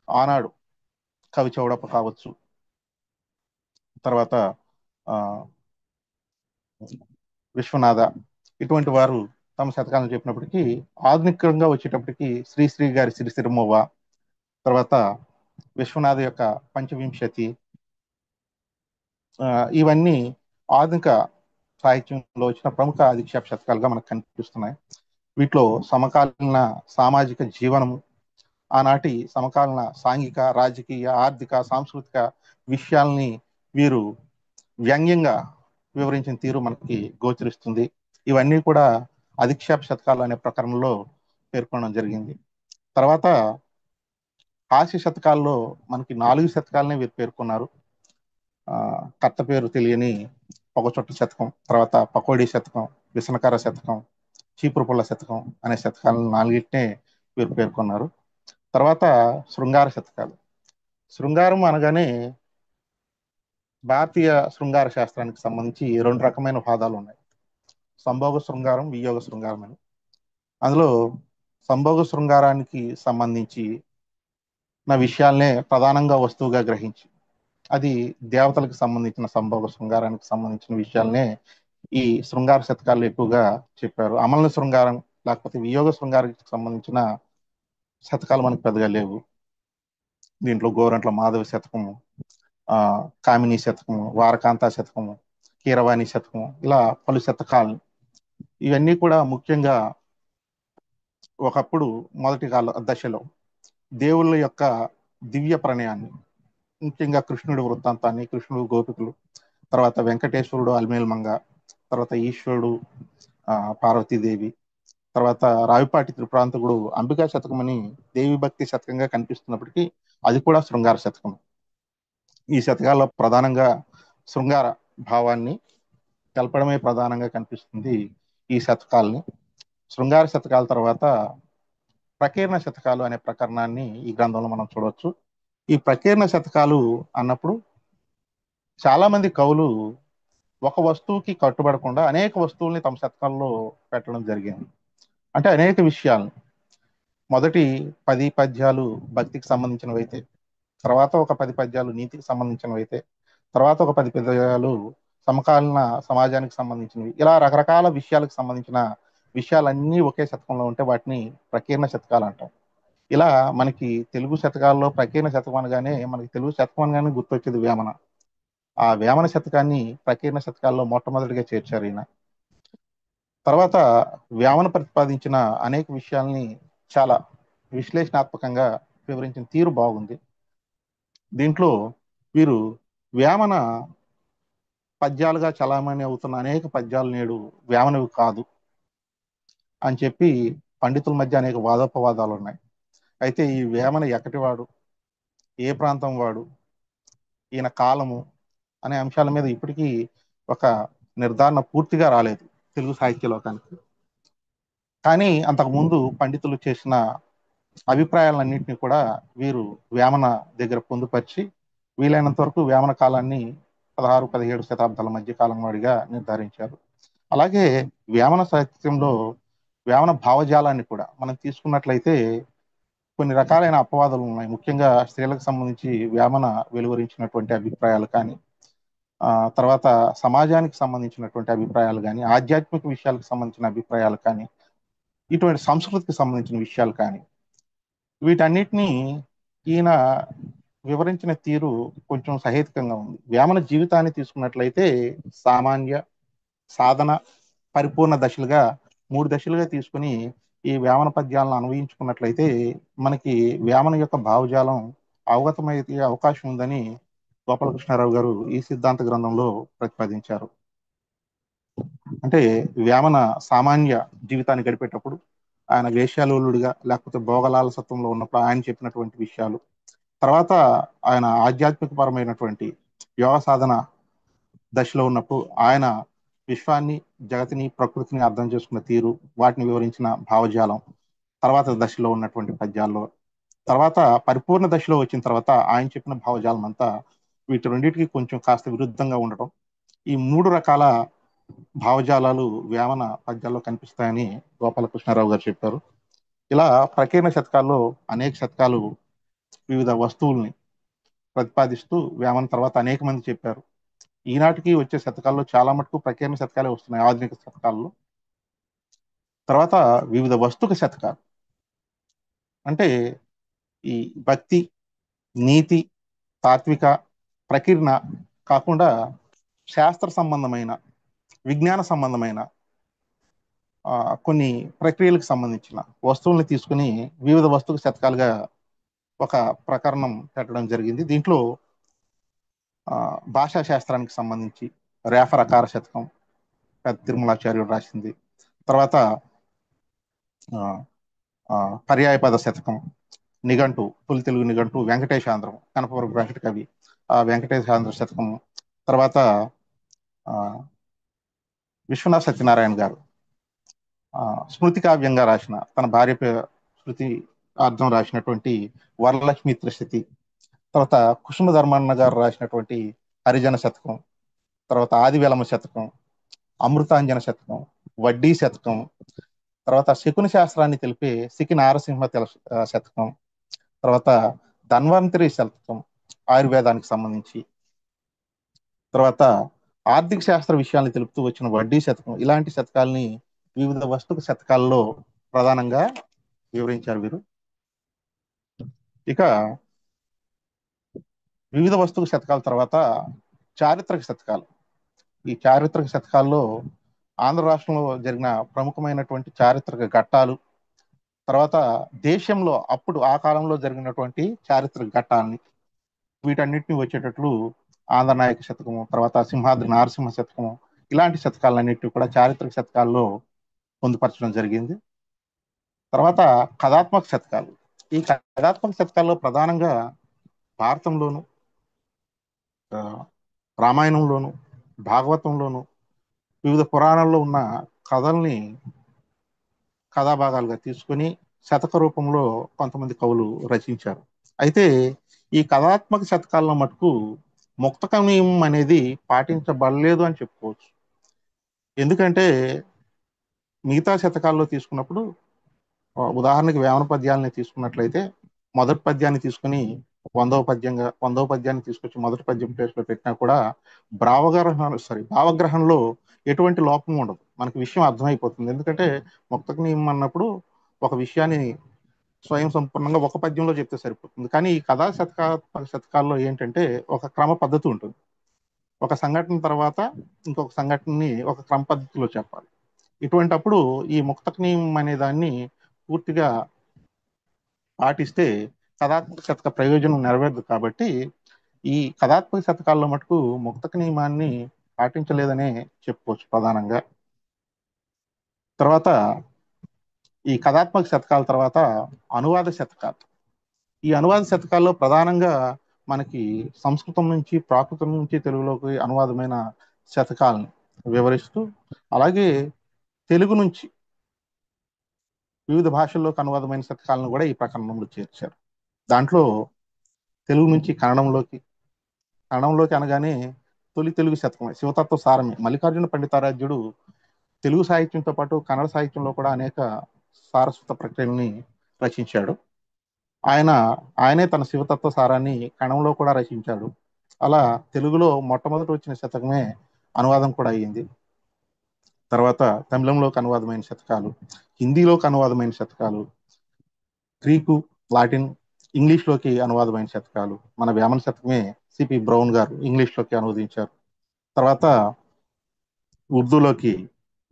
ఆనాడు కవి చౌడప్ప కావచ్చు, తర్వాత విశ్వనాథ, ఇటువంటి వారు తమ శతకాలను చెప్పినప్పటికీ ఆధునికంగా వచ్చేటప్పటికి శ్రీశ్రీ గారి సిరిసిరిమొవ్వ, తర్వాత విశ్వనాథ యొక్క పంచవింశతి, ఇవన్నీ ఆధునిక సాహిత్యంలో వచ్చిన ప్రముఖ అధిక్షేప శతకాలుగా మనకు కనిపిస్తున్నాయి. వీటిలో సమకాలీన సామాజిక జీవనము, ఆనాటి సమకాలీన సాంఘిక, రాజకీయ, ఆర్థిక, సాంస్కృతిక విషయాల్ని వీరు వ్యంగ్యంగా వివరించిన తీరు మనకి గోచరిస్తుంది. ఇవన్నీ కూడా అధిక్షేప శతకాలు అనే ప్రకరణంలో పేర్కొనడం జరిగింది. తర్వాత హాస్య శతకాల్లో మనకి 4 శతకాలనే వీరు పేర్కొన్నారు. కర్త పేరు తెలియని పొగచొట్ట శతకం, తర్వాత పకోడీ శతకం, విసనకర శతకం, చీపురుపుల్ల శతకం అనే శతకాలను 4టినే వీరు పేర్కొన్నారు. తర్వాత శృంగార శతకాలు. శృంగారం అనగానే భారతీయ శృంగార శాస్త్రానికి సంబంధించి 2 రకమైన వాదాలు ఉన్నాయి. సంభోగ శృంగారం, వియోగ శృంగారం అని. అందులో సంభోగ శృంగారానికి సంబంధించి నా విషయాలనే ప్రధానంగా వస్తువుగా గ్రహించి అది దేవతలకు సంబంధించిన సంభోగ శృంగారానికి సంబంధించిన విషయాలనే ఈ శృంగార శతకాల్లో ఎక్కువగా చెప్పారు. అమల శృంగారం లేకపోతే వియోగ శృంగారానికి సంబంధించిన శతకాలు మనకు పెద్దగా లేవు. దీంట్లో గోరంట్ల మాధవ శతకము, ఆ కామిని శతకము, వారకాంత శతకము, కీరవాణి శతకము, ఇలా పలు శతకాలు. ఇవన్నీ కూడా ముఖ్యంగా ఒకప్పుడు మొదటి కాల దశలో దేవుళ్ళ యొక్క దివ్య ప్రణయాన్ని, ముఖ్యంగా కృష్ణుడి వృత్తాంతాన్ని, కృష్ణుడు గోపికలు, తర్వాత వెంకటేశ్వరుడు అల్మేల్ మంగ, తర్వాత ఈశ్వరుడు పార్వతీదేవి, తర్వాత రావిపాటి త్రిపురాంతకుడు అంబికా శతకమని దేవి భక్తి శతకంగా కనిపిస్తున్నప్పటికీ అది కూడా శృంగార శతకం. ఈ శతకాల్లో ప్రధానంగా శృంగార భావాన్ని తెలపడమే ప్రధానంగా కనిపిస్తుంది ఈ శతకాలని. శృంగార శతకాల తర్వాత ప్రకీర్ణ శతకాలు అనే ప్రకరణాన్ని ఈ గ్రంథంలో మనం చూడవచ్చు. ఈ ప్రకీర్ణ శతకాలు అన్నప్పుడు చాలా మంది కవులు ఒక వస్తువుకి కట్టుబడకుండా అనేక వస్తువుల్ని తమ శతకాల్లో పెట్టడం జరిగింది. అంటే అనేక విషయాలు, మొదటి 10 పద్యాలు భక్తికి సంబంధించినవైతే, తర్వాత ఒక 10 పద్యాలు నీతికి సంబంధించినవైతే, తర్వాత ఒక 10 పద్యాలు సమకాలీన సమాజానికి సంబంధించినవి, ఇలా రకరకాల విషయాలకు సంబంధించిన విషయాలన్నీ ఒకే శతకంలో ఉంటే వాటిని ప్రకీర్ణ శతకాలు అంటాం. ఇలా మనకి తెలుగు శతకాల్లో ప్రకీర్ణ శతకం అనగానే మనకి తెలుగు శతకం అనగానే గుర్తొచ్చేది వేమన. ఆ వేమన శతకాన్ని ప్రకీర్ణ శతకాల్లో మొట్టమొదటిగా చేర్చారు ఈయన. తర్వాత వేమన ప్రతిపాదించిన అనేక విషయాల్ని చాలా విశ్లేషణాత్మకంగా వివరించిన తీరు బాగుంది. దీంట్లో వీరు వేమన పద్యాలుగా చలామణి అవుతున్న అనేక పద్యాలు నేడు వేమనవి కాదు అని చెప్పి పండితుల మధ్య అనేక వాదోపవాదాలు ఉన్నాయి. అయితే ఈ వేమన ఎక్కటివాడు, ఏ ప్రాంతం వాడు, ఈయన కాలము అనే అంశాల మీద ఇప్పటికీ ఒక నిర్ధారణ పూర్తిగా రాలేదు తెలుగు సాహిత్య లోకానికి. కానీ అంతకుముందు పండితులు చేసిన అభిప్రాయాలన్నింటినీ కూడా వీరు వేమన దగ్గర పొందుపరిచి వీలైనంత వరకు వేమన కాలాన్ని 16-17 శతాబ్దాల మధ్య కాలం వాడిగా నిర్ధారించారు. అలాగే వేమన సాహిత్యంలో వేమన భావజాలాన్ని కూడా మనం తీసుకున్నట్లయితే కొన్ని రకాలైన అపవాదాలు ఉన్నాయి. ముఖ్యంగా స్త్రీలకు సంబంధించి వేమన వెలువరించినటువంటి అభిప్రాయాలు కానీ, తర్వాత సమాజానికి సంబంధించినటువంటి అభిప్రాయాలు కానీ, ఆధ్యాత్మిక విషయాలకు సంబంధించిన అభిప్రాయాలు కానీ, ఇటువంటి సంస్కృతికి సంబంధించిన విషయాలు కానీ, వీటన్నిటినీ ఈయన వివరించిన తీరు కొంచెం సహేతుకంగా ఉంది. వేమన జీవితాన్ని తీసుకున్నట్లయితే సామాన్య, సాధన, పరిపూర్ణ దశలుగా 3 దశలుగా తీసుకుని ఈ వేమన పద్యాలను అన్వయించుకున్నట్లయితే మనకి వేమన యొక్క భావజాలం అవగతమయ్యే అవకాశం ఉందని గోపాలకృష్ణారావు గారు ఈ సిద్ధాంత గ్రంథంలో ప్రతిపాదించారు. అంటే వేమన సామాన్య జీవితాన్ని గడిపేటప్పుడు ఆయన వేశ్యాలోలుడిగా లేకపోతే భోగలాలసత్వంలో ఉన్నప్పుడు ఆయన చెప్పినటువంటి విషయాలు, తర్వాత ఆయన ఆధ్యాత్మిక పరమైనటువంటి యోగ సాధన దశలో ఉన్నప్పుడు ఆయన విశ్వాన్ని, జగతిని, ప్రకృతిని అర్థం చేసుకున్న తీరు, వాటిని వివరించిన భావజాలం తర్వాత దశలో ఉన్నటువంటి పద్యాల్లో, తర్వాత పరిపూర్ణ దశలో వచ్చిన తర్వాత ఆయన చెప్పిన భావజాలం అంతా వీటి రెండింటికి కొంచెం కాస్త విరుద్ధంగా ఉండటం, ఈ 3 రకాల భావజాలాలు వేమన పద్యాల్లో కనిపిస్తాయని గోపాలకృష్ణారావు గారు చెప్పారు. ఇలా ప్రకీర్ణ శతకాల్లో అనేక శతకాలు వివిధ వస్తువుల్ని ప్రతిపాదిస్తూ వేమన తర్వాత అనేక మంది చెప్పారు. ఈనాటికి వచ్చే శతకాల్లో చాలా మటుకు ప్రకీర్ణ శతకాలే వస్తున్నాయి ఆధునిక శతకాల్లో. తర్వాత వివిధ వస్తుక శతకాలు అంటే ఈ భక్తి, నీతి, తాత్విక, ప్రకీర్ణ కాకుండా శాస్త్ర సంబంధమైన, విజ్ఞాన సంబంధమైన కొన్ని ప్రక్రియలకు సంబంధించిన వస్తువుల్ని తీసుకుని వివిధ వస్తుక శతకాలుగా ఒక ప్రకరణం పెట్టడం జరిగింది. దీంట్లో భాషా శాస్త్రానికి సంబంధించి రేఫరకార శతకం పెద్ద తిరుమలాచార్యుడు రాసింది, తర్వాత పర్యాయపద శతకం, నిఘంటు, తొలి తెలుగు నిఘంటు వెంకటేశాంధ్రం, కనపవరపు వెంకట కవి ఆ వెంకటేశాంధ్ర శతకం, తర్వాత విశ్వనాథ సత్యనారాయణ గారు స్మృతి కావ్యంగా రాసిన తన భార్య శృతి అర్థం రాసినటువంటి వరలక్ష్మి త్రిశతి, తర్వాత కుసుమ ధర్మన్న గారు రాసినటువంటి హరిజన శతకం, తర్వాత ఆదివేలమ శతకం, అమృతాంజన శతకం, వడ్డీ శతకం, తర్వాత శకుని శాస్త్రాన్ని తెలిపే సికి నారసింహ శతకం, తర్వాత ధన్వంతరి శతకం ఆయుర్వేదానికి సంబంధించి, తర్వాత ఆర్థిక శాస్త్ర విషయాల్ని తెలుపుతూ వచ్చిన వడ్డీ శతకం, ఇలాంటి శతకాల్ని వివిధ వస్తు శతకాల్లో ప్రధానంగా వివరించారు వీరు. ఇక వివిధ వస్తు శతకాల తర్వాత చారిత్రక శతకాలు. ఈ చారిత్రక శతకాల్లో ఆంధ్ర రాష్ట్రంలో జరిగిన ప్రముఖమైనటువంటి చారిత్రక ఘట్టాలు, తర్వాత దేశంలో అప్పుడు ఆ కాలంలో జరిగినటువంటి చారిత్రక ఘట్టాలని, వీటన్నిటిని వచ్చేటట్లు ఆంధ్రనాయక శతకము, తర్వాత సింహాద్రి నారసింహ శతకము, ఇలాంటి శతకాలన్నిటిని కూడా చారిత్రక శతకాల్లో పొందుపరచడం జరిగింది. తర్వాత కథాత్మక శతకాలు. ఈ కథాత్మక శతకాల్లో ప్రధానంగా భారతంలోను, రామాయణంలోను, భాగవతంలోను, వివిధ పురాణాల్లో ఉన్న కథల్ని కథాభాగాలుగా తీసుకొని శతక రూపంలో కొంతమంది కవులు రచించారు. అయితే ఈ కథాత్మక శతకాల్లో మటుకు ముక్తక నియమం అనేది పాటించబడలేదు అని చెప్పుకోవచ్చు. ఎందుకంటే మిగతా శతకాల్లో తీసుకున్నప్పుడు ఉదాహరణకి వేమన పద్యాలని తీసుకున్నట్లయితే మొదటి పద్యాన్ని తీసుకుని 100వ పద్యాన్ని తీసుకొచ్చి మొదటి పద్యం ప్లేస్లో పెట్టినా కూడా భావగ్రహంలో ఎటువంటి లోపం ఉండదు, మనకి విషయం అర్థమైపోతుంది. ఎందుకంటే ముక్తక నియమం అన్నప్పుడు ఒక విషయాన్ని స్వయం సంపూర్ణంగా ఒక పద్యంలో చెప్తే సరిపోతుంది. కానీ ఈ కథా శతకాల్లో ఏంటంటే ఒక క్రమ పద్ధతి ఉంటుంది. ఒక సంఘటన తర్వాత ఇంకొక సంఘటనని ఒక క్రమ పద్ధతిలో చెప్పాలి. ఇటువంటప్పుడు ఈ ముక్తక నియమం అనే దాన్ని పూర్తిగా పాటిస్తే కథాత్మక శతక ప్రయోజనం నెరవేరదు. కాబట్టి ఈ కథాత్మక శతకాల్లో మటుకు ముక్తక నియమాన్ని పాటించలేదనే చెప్పుకోవచ్చు ప్రధానంగా. తర్వాత ఈ కథాత్మక శతకాల తర్వాత అనువాద శతకాలు. ఈ అనువాద శతకాల్లో ప్రధానంగా మనకి సంస్కృతం నుంచి ప్రాకృతం నుంచి తెలుగులోకి అనువాదమైన శతకాలను వివరిస్తూ, అలాగే తెలుగు నుంచి వివిధ భాషల్లోకి అనువాదమైన శతకాలను కూడా ఈ ప్రకరణంలో చేర్చారు. దాంట్లో తెలుగు నుంచి కన్నడంలోకి అనగానే తొలి తెలుగు శతకమే శివతత్వ సారమే. మల్లికార్జున పండితారాధ్యుడు తెలుగు సాహిత్యంతో పాటు కన్నడ సాహిత్యంలో కూడా అనేక సారస్వత ప్రక్రియల్ని రచించాడు. ఆయనే తన శివతత్వ సారాన్ని కన్నడంలో కూడా రచించాడు. అలా తెలుగులో మొట్టమొదటి వచ్చిన శతకమే అనువాదం కూడా అయ్యింది. తర్వాత తమిళంలోకి అనువాదమైన శతకాలు, హిందీలోకి అనువాదమైన శతకాలు, గ్రీకు, లాటిన్, ఇంగ్లీష్లోకి అనువాదమైన శతకాలు. మన వేమన శతకమే సిపి బ్రౌన్ గారు ఇంగ్లీష్లోకి అనువదించారు. తర్వాత ఉర్దూలోకి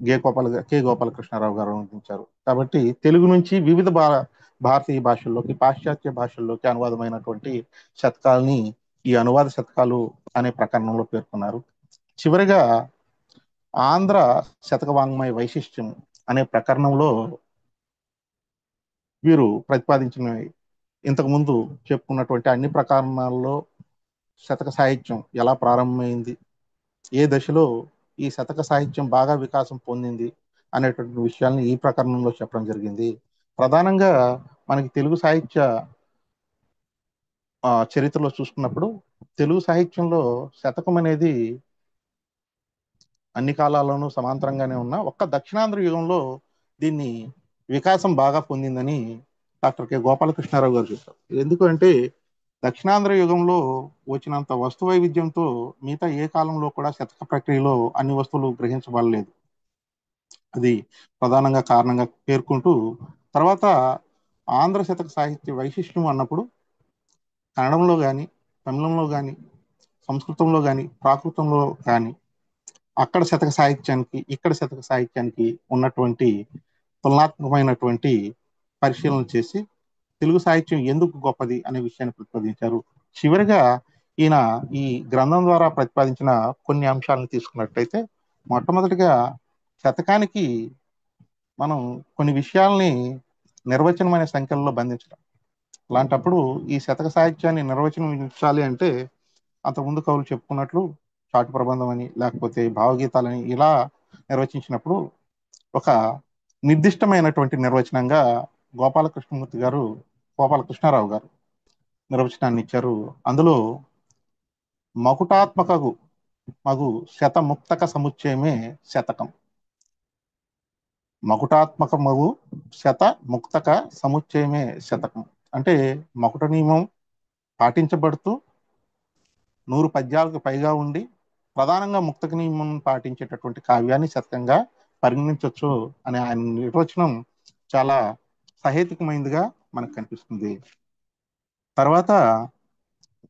కె గోపాలకృష్ణారావు గారు అనువదించారు. కాబట్టి తెలుగు నుంచి వివిధ భారతీయ భాషల్లోకి, పాశ్చాత్య భాషల్లోకి అనువాదమైనటువంటి శతకాలని ఈ అనువాద శతకాలు అనే ప్రకరణంలో పేర్కొన్నారు. చివరిగా ఆంధ్ర శతక వాంగ్మయ వైశిష్ట్యం అనే ప్రకరణంలో వీరు ప్రతిపాదించిన ఇంతకు ముందు చెప్పుకున్నటువంటి అన్ని ప్రకరణాల్లో శతక సాహిత్యం ఎలా ప్రారంభమైంది, ఏ దశలో ఈ శతక సాహిత్యం బాగా వికాసం పొందింది అనేటువంటి విషయాల్ని ఈ ప్రకరణంలో చెప్పడం జరిగింది. ప్రధానంగా మనకి తెలుగు సాహిత్య చరిత్రలో చూసుకున్నప్పుడు తెలుగు సాహిత్యంలో శతకం అనేది అన్ని కాలాల్లోనూ సమాంతరంగానే ఉన్న ఒక్క దక్షిణాంధ్ర యుగంలో దీన్ని వికాసం బాగా పొందిందని డాక్టర్ కె గోపాలకృష్ణారావు గారు చెప్పారు. ఎందుకంటే దక్షిణాంధ్ర యుగంలో వచ్చినంత వస్తు వైవిధ్యంతో మిగతా ఏ కాలంలో కూడా శతక ప్రక్రియలో అన్ని వస్తువులు గ్రహించబడలేదు. అది ప్రధానంగా కారణంగా పేర్కొంటూ, తర్వాత ఆంధ్ర శతక సాహిత్య వైశిష్ట్యం అన్నప్పుడు కన్నడంలో కానీ, తమిళంలో కానీ, సంస్కృతంలో కానీ, ప్రాకృతంలో కానీ అక్కడ శతక సాహిత్యానికి ఇక్కడ శతక సాహిత్యానికి ఉన్నటువంటి తులనాత్మకమైనటువంటి పరిశీలన చేసి తెలుగు సాహిత్యం ఎందుకు గొప్పది అనే విషయాన్ని ప్రతిపాదించారు. చివరిగా ఈయన ఈ గ్రంథం ద్వారా ప్రతిపాదించిన కొన్ని అంశాలను తీసుకున్నట్లయితే, మొట్టమొదటిగా శతకానికి మనం కొన్ని విషయాల్ని నిర్వచనమైన సంఖ్యలలో బంధించడం. అలాంటప్పుడు ఈ శతక సాహిత్యాన్ని నిర్వచనించాలి అంటే అంతకుముందు కవులు చెప్పుకున్నట్లు చాటు ప్రబంధం అని, లేకపోతే భావగీతాలని ఇలా నిర్వచించినప్పుడు ఒక నిర్దిష్టమైనటువంటి నిర్వచనంగా గోపాలకృష్ణారావు గారు నిర్వచనాన్ని ఇచ్చారు. అందులో మగు శతముక్తక సముచ్చయమే శతకం. మగు శత ముక్తక సముచ్చయమే శతకం అంటే మకుట నియమం పాటించబడుతూ 100 పద్యాలకు పైగా ఉండి ప్రధానంగా ముక్తక నియమం పాటించేటటువంటి కావ్యాన్ని శతకంగా పరిగణించవచ్చు అనే ఆయన నిర్వచనం చాలా సహేతుకమైనదిగా మనకు కనిపిస్తుంది. తర్వాత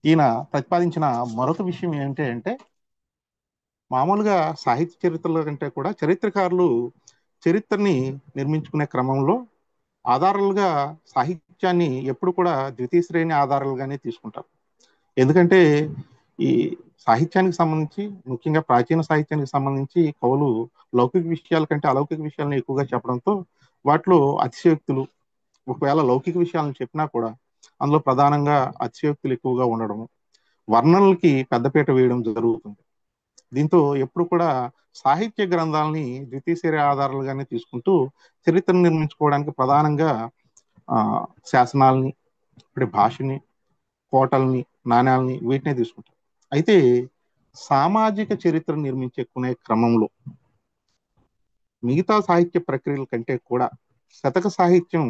ఈయన ప్రతిపాదించిన మరొక విషయం ఏంటి అంటే, మామూలుగా సాహిత్య చరిత్రల కంటే కూడా చరిత్రకారులు చరిత్రని నిర్మించుకునే క్రమంలో ఆధారాలుగా సాహిత్యాన్ని ఎప్పుడు కూడా ద్వితీయ శ్రేణి ఆధారాలుగానే తీసుకుంటారు. ఎందుకంటే ఈ సాహిత్యానికి సంబంధించి, ముఖ్యంగా ప్రాచీన సాహిత్యానికి సంబంధించి కవులు లౌకిక విషయాల కంటే అలౌకిక విషయాలను ఎక్కువగా చెప్పడంతో వాటిలో అతిశయోక్తులు, ఒకవేళ లౌకిక విషయాలను చెప్పినా కూడా అందులో ప్రధానంగా అతిశయోక్తులు ఎక్కువగా ఉండడం, వర్ణనలకి పెద్దపీట వేయడం జరుగుతుంది. దీంతో ఎప్పుడు కూడా సాహిత్య గ్రంథాలని ద్వితీయ శ్రేణి ఆధారాలుగానే తీసుకుంటూ చరిత్రను నిర్మించుకోవడానికి ప్రధానంగా శాసనాలని, ఇప్పుడు భాషని, కోటల్ని, నాణ్యాలని వీటినే తీసుకుంటారు. అయితే సామాజిక చరిత్ర నిర్మించుకునే క్రమంలో మిగతా సాహిత్య ప్రక్రియల కంటే కూడా శతక సాహిత్యం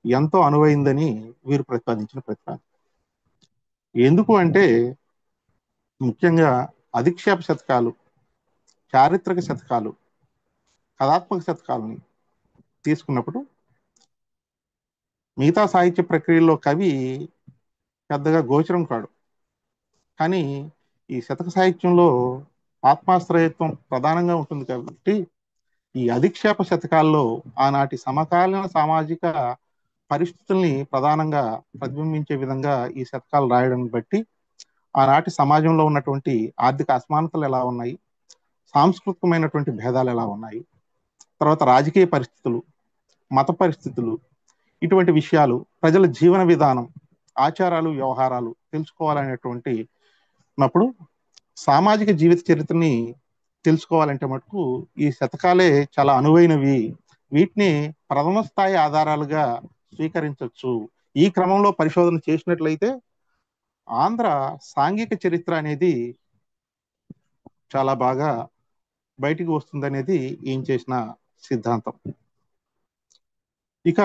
ఎంతో అనువైందని వీరు ప్రతిపాదించిన ప్రతిపాదన. ఎందుకు అంటే ముఖ్యంగా అధిక్షేప శతకాలు, చారిత్రక శతకాలు, కథాత్మక శతకాలని తీసుకున్నప్పుడు మిగతా సాహిత్య ప్రక్రియల్లో కవి పెద్దగా గోచరం కాడు. కానీ ఈ శతక సాహిత్యంలో ఆత్మాశ్రయత్వం ప్రధానంగా ఉంటుంది కాబట్టి ఈ అధిక్షేప శతకాల్లో ఆనాటి సమకాలీన సామాజిక పరిస్థితుల్ని ప్రధానంగా ప్రతిబింబించే విధంగా ఈ శతకాలు రాయడం బట్టి ఆనాటి సమాజంలో ఉన్నటువంటి ఆర్థిక అసమానతలు ఎలా ఉన్నాయి, సాంస్కృతికమైనటువంటి భేదాలు ఎలా ఉన్నాయి, తర్వాత రాజకీయ పరిస్థితులు, మత పరిస్థితులు, ఇటువంటి విషయాలు, ప్రజల జీవన విధానం, ఆచారాలు, వ్యవహారాలు తెలుసుకోవాలనేటువంటి ఉన్నప్పుడు సామాజిక జీవిత చరిత్రని తెలుసుకోవాలంటే మటుకు ఈ శతకాలే చాలా అనువైనవి, వీటిని ప్రథమ స్థాయి ఆధారాలుగా స్వీకరించవచ్చు. ఈ క్రమంలో పరిశోధన చేసినట్లయితే ఆంధ్ర సాంఘిక చరిత్ర అనేది చాలా బాగా బయటికి వస్తుందనేది ఏం చేసిన సిద్ధాంతం. ఇక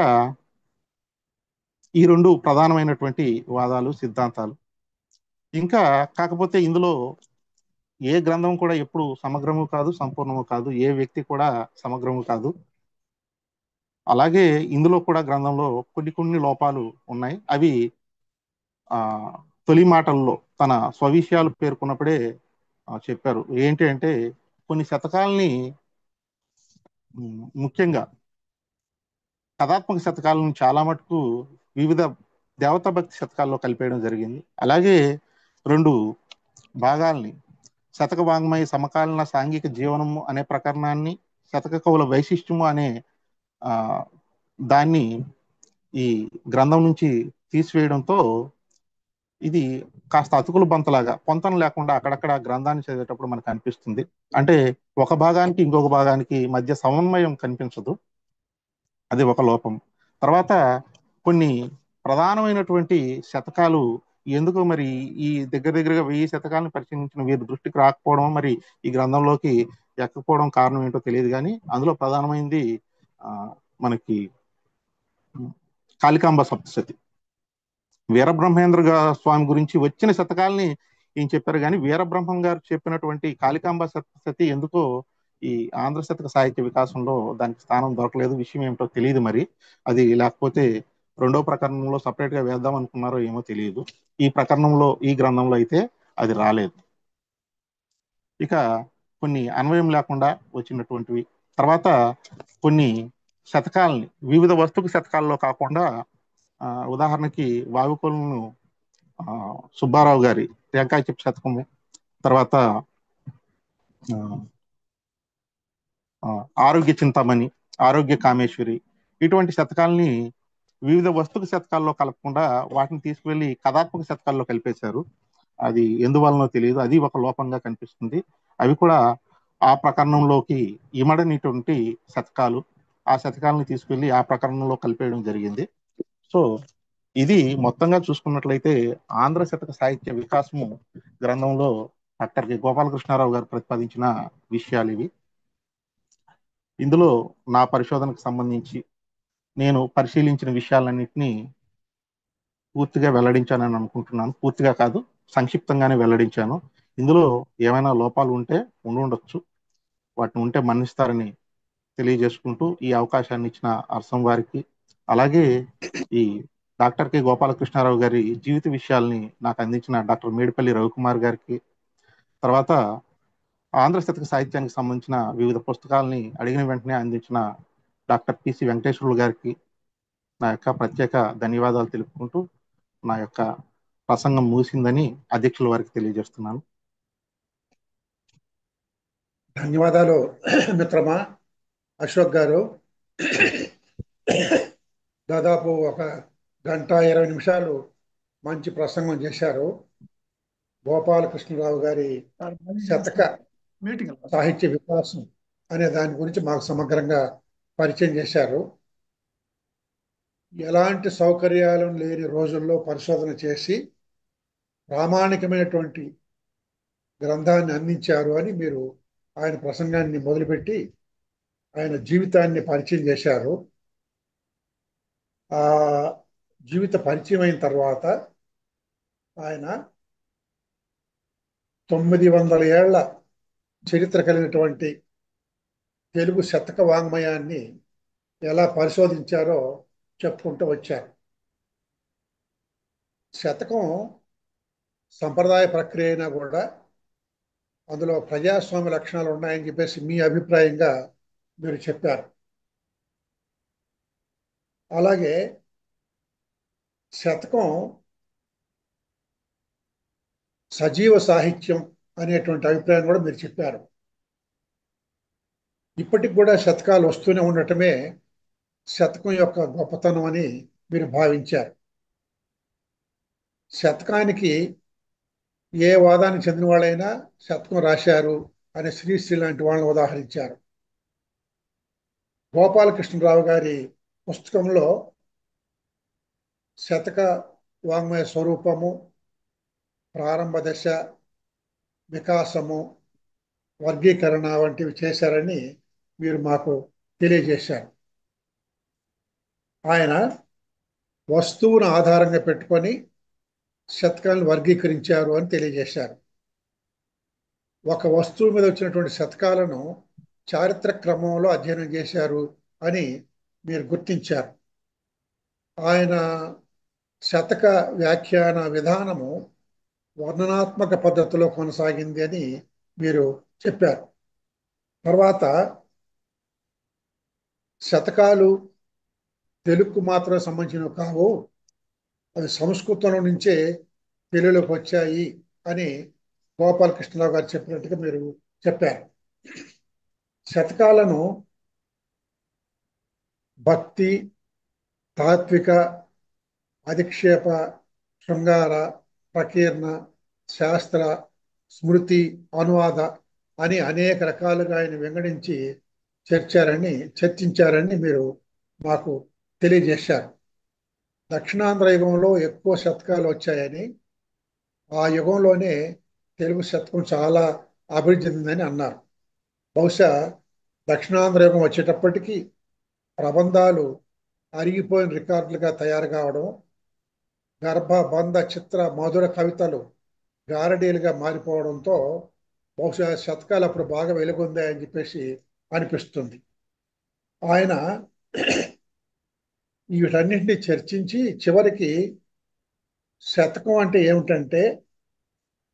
ఈ రెండు ప్రధానమైనటువంటి వాదాలు, సిద్ధాంతాలు. ఇంకా కాకపోతే ఇందులో ఏ గ్రంథం కూడా ఎప్పుడు సమగ్రము కాదు, సంపూర్ణము కాదు, ఏ వ్యక్తి కూడా సమగ్రము కాదు. అలాగే ఇందులో కూడా గ్రంథంలో కొన్ని లోపాలు ఉన్నాయి. అవి తొలి మాటల్లో తన స్వవిషయాలు పేర్కొన్నప్పుడే చెప్పారు. ఏంటి అంటే కొన్ని శతకాలని, ముఖ్యంగా కథాత్మక శతకాలను చాలా మటుకు వివిధ దేవతా భక్తి శతకాల్లో కలిపేయడం జరిగింది. అలాగే రెండు భాగాల్ని శతక వాంగ్మయ సమకాలీన సాంఘిక జీవనము అనే ప్రకరణాన్ని, శతక కవుల వైశిష్ట్యము అనే దాన్ని ఈ గ్రంథం నుంచి తీసివేయడంతో ఇది కాస్త అతుకులు బంతలాగా పొంతన లేకుండా అక్కడక్కడ గ్రంథాన్ని చదివేటప్పుడు మనకు అనిపిస్తుంది. అంటే ఒక భాగానికి ఇంకొక భాగానికి మధ్య సమన్వయం కనిపించదు, అది ఒక లోపం. తర్వాత కొన్ని ప్రధానమైనటువంటి శతకాలు ఎందుకు మరి ఈ దగ్గరగా 1000 శతకాలను పరిశీలించిన వీరి దృష్టికి రాకపోవడం, మరి ఈ గ్రంథంలోకి ఎక్కకపోవడం కారణం ఏంటో తెలియదు. కానీ అందులో ప్రధానమైనది మనకి కాళికాంబ సప్తశతి, వీరబ్రహ్మేంద్ర స్వామి గురించి వచ్చిన శతకాలని ఏం చెప్పారు. కానీ వీరబ్రహ్మం గారు చెప్పినటువంటి కాళికాంబ సప్తశతి ఎందుకో ఈ ఆంధ్ర శతక సాహిత్య వికాసంలో దానికి స్థానం దొరకలేదు. విషయం ఏమిటో తెలియదు. మరి అది లేకపోతే రెండో ప్రకరణంలో సపరేట్ గా వేద్దాం అనుకున్నారో ఏమో తెలియదు. ఈ ప్రకరణంలో, ఈ గ్రంథంలో అయితే అది రాలేదు. ఇక కొన్ని అన్వయం లేకుండా వచ్చినటువంటివి. తర్వాత కొన్ని శతకాలని వివిధ వస్తుకు శతకాల్లో కాకుండా ఉదాహరణకి వావికొలను సుబ్బారావు గారి టెంకాయ చెప్పు శతకము, తర్వాత ఆరోగ్య చింతామణి, ఆరోగ్య కామేశ్వరి, ఇటువంటి శతకాలని వివిధ వస్తుకు శతకాల్లో కలపకుండా వాటిని తీసుకువెళ్ళి కథాత్మక శతకాల్లో కలిపేశారు. అది ఎందువలనో తెలియదు, అది ఒక లోపంగా కనిపిస్తుంది. అవి కూడా ఆ ప్రకరణంలోకి ఇమడనిటువంటి శతకాలు, ఆ శతకాలను తీసుకెళ్లి ఆ ప్రకరణంలో కలిపేయడం జరిగింది. సో ఇది మొత్తంగా చూసుకున్నట్లయితే ఆంధ్ర శతక సాహిత్య వికాసము గ్రంథంలో డాక్టర్ కె గోపాలకృష్ణారావు గారు ప్రతిపాదించిన విషయాలు ఇవి. ఇందులో నా పరిశోధనకు సంబంధించి నేను పరిశీలించిన విషయాలన్నింటినీ పూర్తిగా వెల్లడించానని అనుకుంటున్నాను. పూర్తిగా కాదు, సంక్షిప్తంగానే వెల్లడించాను. ఇందులో ఏమైనా లోపాలు ఉంటే ఉండొచ్చు, వాటిని ఉంటే మన్నిస్తారని తెలియజేసుకుంటూ ఈ అవకాశాన్ని ఇచ్చిన అర్సం వారికి, అలాగే ఈ డాక్టర్ కె గోపాలకృష్ణారావు గారి జీవిత విషయాల్ని నాకు అందించిన డాక్టర్ మేడిపల్లి రవికుమార్ గారికి, తర్వాత ఆంధ్ర శతక సాహిత్యానికి సంబంధించిన వివిధ పుస్తకాలని అడిగిన వెంటనే అందించిన డాక్టర్ పిసి వెంకటేశ్వర్లు గారికి నా యొక్క ప్రత్యేక ధన్యవాదాలు తెలుపుకుంటూ నా యొక్క ప్రసంగం ముగిసిందని అధ్యక్షుల వారికి తెలియజేస్తున్నాను. ధన్యవాదాలు మిత్రమా అశోక్ గారు. దాదాపు 1 గంట 20 నిమిషాలు మంచి ప్రసంగం చేశారు. గోపాలకృష్ణరావు గారి శతక సాహిత్య వికాసం అనే దాని గురించి మాకు సమగ్రంగా పరిచయం చేశారు. ఎలాంటి సౌకర్యాలు లేని రోజుల్లో పరిశోధన చేసి ప్రామాణికమైనటువంటి గ్రంథాన్ని అందించారు అని మీరు ఆయన ప్రసంగాన్ని మొదలుపెట్టి ఆయన జీవితాన్ని పరిచయం చేశారు. ఆ జీవిత పరిచయం అయిన తర్వాత ఆయన 900 ఏళ్ల చరిత్ర కలిగినటువంటి తెలుగు శతక వాంగ్మయాన్ని ఎలా పరిశోధించారో చెప్పుకుంటూ వచ్చారు. శతకం సంప్రదాయ ప్రక్రియ అయినా కూడా అందులో ప్రజాస్వామ్య లక్షణాలు ఉన్నాయని చెప్పేసి మీ అభిప్రాయంగా మీరు చెప్పారు. అలాగే శతకం సజీవ సాహిత్యం అనేటువంటి అభిప్రాయం కూడా మీరు చెప్పారు. ఇప్పటికి కూడా శతకాలు వస్తూనే ఉండటమే శతకం యొక్క గొప్పతనం అని మీరు భావించారు. శతకానికి ఏ వాదానికి చెందిన వాళ్ళైనా శతకం రాశారు అనే శ్రీశ్రీ లాంటి వాళ్ళని ఉదాహరించారు. గోపాలకృష్ణరావు గారి పుస్తకంలో శతక వాంగ్మయ స్వరూపము, ప్రారంభ దశ, వికాసము, వర్గీకరణ వంటివి చేశారని మీరు మాకు తెలియజేశారు. ఆయన వస్తువును ఆధారంగా పెట్టుకొని శతకాలను వర్గీకరించారు అని తెలియజేశారు. ఒక వస్తువు మీద వచ్చినటువంటి శతకాలను చారిత్రక క్రమంలో అధ్యయనం చేశారు అని మీరు గుర్తించారు. ఆయన శతక వ్యాఖ్యాన విధానము వర్ణనాత్మక పద్ధతిలో కొనసాగింది అని మీరు చెప్పారు. తర్వాత శతకాలు తెలుగుకు మాత్రమే సంబంధించినవి కావు, అవి సంస్కృతంలో నుంచే తెలుగులోకి వచ్చాయి అని గోపాలకృష్ణరావు గారు చెప్పినట్టుగా మీరు చెప్పారు. శతకాలను భక్తి, తాత్విక, అధిక్షేప, శృంగార, ప్రకీర్ణ, శాస్త్ర, స్మృతి, అనువాద అని అనేక రకాలుగా ఆయన వింగడించి చర్చించారని మీరు మాకు తెలియజేశారు. దక్షిణాంధ్ర యుగంలో ఎక్కువ శతకాలు వచ్చాయని, ఆ యుగంలోనే తెలుగు శతకం చాలా అభివృద్ధి చెందిందని అన్నారు. బహుశా దక్షిణాంధ్ర యుగం వచ్చేటప్పటికి ప్రబంధాలు అరిగిపోయిన రికార్డులుగా తయారు కావడం, గర్భ, బంధ, చిత్ర, మధుర కవితలు గారడీలుగా మారిపోవడంతో బహుశా శతకాలు అప్పుడు బాగా వెలుగొందాయని చెప్పేసి అనిపిస్తుంది. ఆయన వీటన్నింటినీ చర్చించి చివరికి శతకం అంటే ఏమిటంటే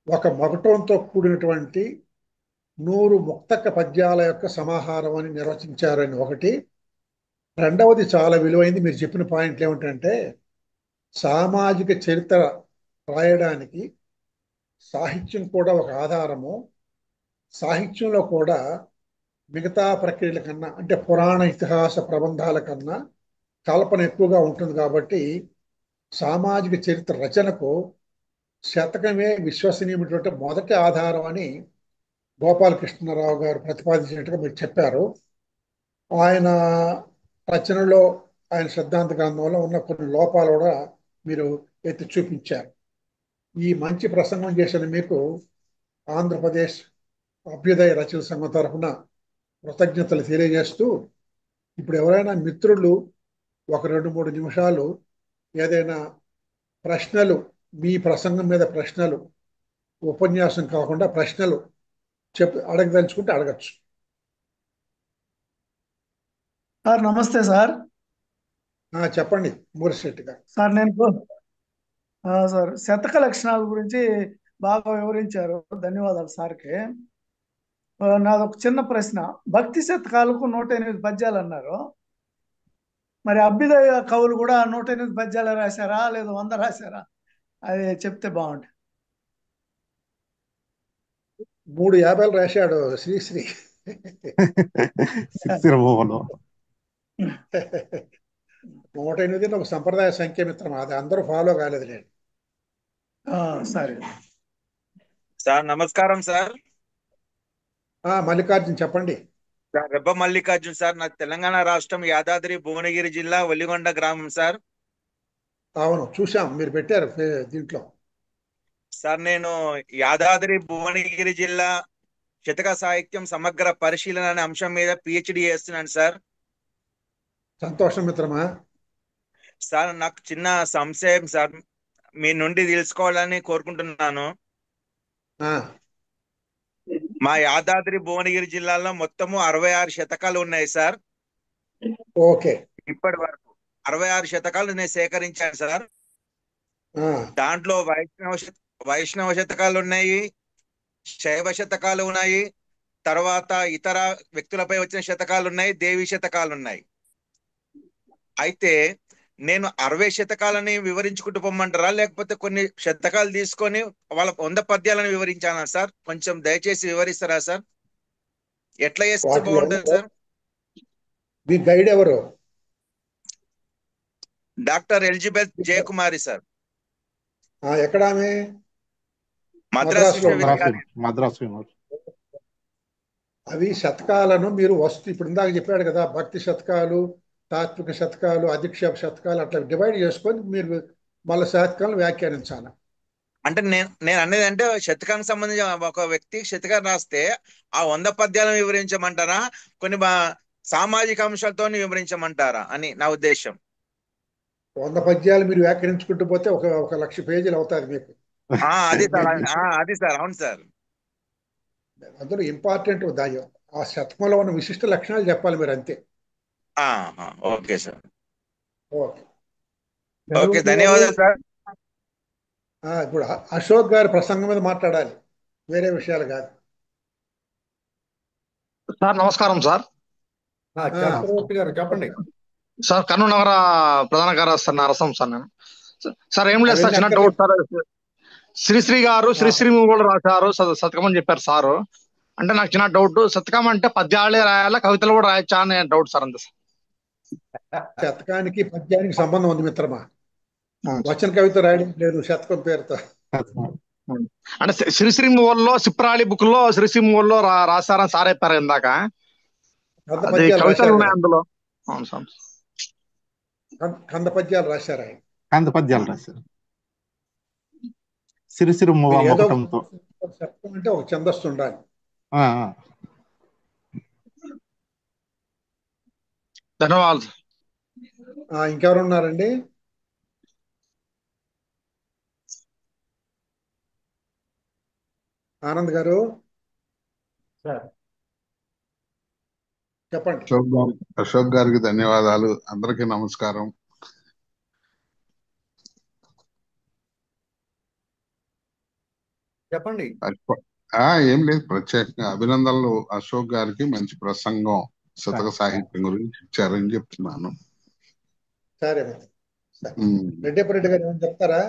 ఒక మగటంతో కూడినటువంటి 100 ముక్తక పద్యాల యొక్క సమాహారం అని నిర్వచించారని ఒకటి. రెండవది చాలా విలువైంది, మీరు చెప్పిన పాయింట్లు ఏమిటంటే సామాజిక చరిత్ర రాయడానికి సాహిత్యం కూడా ఒక ఆధారము. సాహిత్యంలో కూడా మిగతా ప్రక్రియల కన్నా, అంటే పురాణ ఇతిహాస ప్రబంధాల కన్నా కల్పన ఎక్కువగా ఉంటుంది కాబట్టి సామాజిక చరిత్ర రచనకు శతకమే విశ్వసనీయమైనటువంటి మొదటి ఆధారం అని గోపాలకృష్ణరావు గారు ప్రతిపాదించినట్టుగా మీరు చెప్పారు. ఆయన రచనలో, ఆయన సిద్ధాంత గ్రంథంలో ఉన్న కొన్ని లోపాలు కూడా మీరు ఎత్తి చూపించారు. ఈ మంచి ప్రసంగం చేసిన మీకు ఆంధ్రప్రదేశ్ అభ్యుదయ రచన సంఘం తరఫున కృతజ్ఞతలు తెలియజేస్తూ, ఇప్పుడు ఎవరైనా మిత్రులు 1-2-3 నిమిషాలు ఏదైనా ప్రశ్నలు, మీ ప్రసంగం మీద ప్రశ్నలు ఉపన్యాసం కాకుండా ప్రశ్నలు అడగదలుచుకుంటే అడగచ్చు. సార్ నమస్తే సార్. చెప్పండి మూరిశెట్టి గారు. సార్ సార్ శతక లక్షణాల గురించి బాగా వివరించారు, ధన్యవాదాలు సార్కి. నాది ఒక చిన్న ప్రశ్న. భక్తి శతకాలకు 108 పద్యాలు అన్నారు. మరి అభ్యుదయ కవులు కూడా 108 పద్యాలు రాశారా లేదా 100 రాశారా? అది చెప్తే బాగుంటుంది. 350 రాశాడు శ్రీశ్రీ. 108 ఒక సంప్రదాయ సంఖ్య మిత్రం, అది అందరూ ఫాలో కాలేదులేండి. సరే సార్. నమస్కారం సార్. మల్లికార్జున్ చెప్పండి. Sir Rebba Mallikarjun sir. నాకు తెలంగాణ రాష్ట్రం యాదాద్రి భువనగిరి జిల్లా ఒల్లిగొండ గ్రామం సార్. అవును, చూసాం, మీరు పెట్టారు దీంట్లో. సార్ నేను యాదాద్రి భువనగిరి జిల్లా శతక సాహిత్యం సమగ్ర పరిశీలన అనే అంశం మీద పిహెచ్డి చేస్తున్నాను సార్. సంతోషం మిత్రమా. సార్ నాకు చిన్న సంశయం సార్, మీ నుండి తెలుసుకోవాలని కోరుకుంటున్నాను. మా యాదాద్రి భువనగిరి జిల్లాలో మొత్తము 66 శతకాలు ఉన్నాయి సార్. ఓకే. ఇప్పటి వరకు 66 శతకాలు నేను సేకరించాను సార్. దాంట్లో వైష్ణవ శతకాలు ఉన్నాయి, శైవ శతకాలు ఉన్నాయి, తర్వాత ఇతర వ్యక్తులపై వచ్చిన శతకాలు ఉన్నాయి, దేవి శతకాలు ఉన్నాయి. అయితే నేను 60 శతకాలని వివరించుకుంటూ పొమ్మంటారా, లేకపోతే కొన్ని శతకాలు తీసుకొని వాళ్ళ 100 పద్యాలను వివరించానా సార్? కొంచెం దయచేసి వివరిస్తారా సార్? ఎట్లా చేస్తే బాగుంటుంది సార్? మీ గైడ్ ఎవరు? Doctor Elizabeth Jayakumari sir. ఎక్కడ ఆమె? మద్రాసు. అవి శతకాలను మీరు ఇప్పుడు ఇందాక చెప్పాడు కదా, భక్తి శతకాలు, తాత్విక శతకాలు, అధిక్షేప శతకాలు, అట్లా డివైడ్ చేసుకొని మీరు మళ్ళీ శతకాలను వ్యాఖ్యానించాలి. అంటే నేను అనేది అంటే శతకానికి సంబంధించిన ఒక వ్యక్తి శతకం రాస్తే ఆ 100 పద్యాలను వివరించమంటారా, కొన్ని సామాజిక అంశాలతో వివరించమంటారా అని నా ఉద్దేశం. 100 పద్యాలు మీరు వ్యాఖ్యానించుకుంటూ పోతే ఒక 1,00,000 పేజీలు అవుతుంది మీకు. అది సార్. అవును సార్. అందులో ఇంపార్టెంట్ ఆ శతకంలో ఉన్న విశిష్ట లక్షణాలు చెప్పాలి మీరు, అంతే. Okay sir. ఓకే, ధన్యవాదాలు సార్. ఇప్పుడు అశోక్ గారి ప్రసంగం మీద మాట్లాడాలి, వేరే విషయాలు కాదు. సార్ నమస్కారం సార్. చక్రవర్తి గారు చెప్పండి. సార్ కర్నూలు నగర ప్రధాన కార్యదర్శి నరసం సార్. నేను సార్ ఏం లేదు సార్, చిన్న డౌట్ సార్. శ్రీశ్రీ గారు శ్రీశ్రీ కూడా రాశారు, శతకం అని చెప్పారు సారు. అంటే నాకు చిన్న డౌట్, శతకం అంటే పద్యాలే రాయాలా, కవితలు కూడా రాయచ్చా అనే డౌట్ సార్. అంతే సార్. శతకానికి పద్యానికి సంబంధం ఉంది మిత్రమా. వచన కవిత రాయడం లేదు శతకం పేరుతో. అంటే శ్రీశ్రీ మూవల్లో సిప్రాళి బుక్ లో శ్రీశ్రీ మూవల్లో రాశారని సార్ చెప్పారు ఇందాక. కవితలు ఉన్నాయి అందులో. అవును సార్. కంద పద్యాలు రాశారు ఆయన. కంద పద్యాలు రాశారు సిరిసిరి మొగటంతో. శతకం అంటే ఒక ఛందస్సు ఉండాలి. ధన్యవాదాలు. ఇంకెవరు ఉన్నారండి? ఆనంద్ గారు చెప్పండి. అశోక్ గారికి ధన్యవాదాలు. అందరికీ నమస్కారం. చెప్పండి. ఏం లేదు, ప్రత్యేకంగా అభినందనలు. అశోక్ గారికి మంచి ప్రసంగం శతక సాహిత్యం గురించి ఇచ్చారని చెప్తున్నాను. సరే, రెడ్డి గారు ఏమైనా చెప్తారా?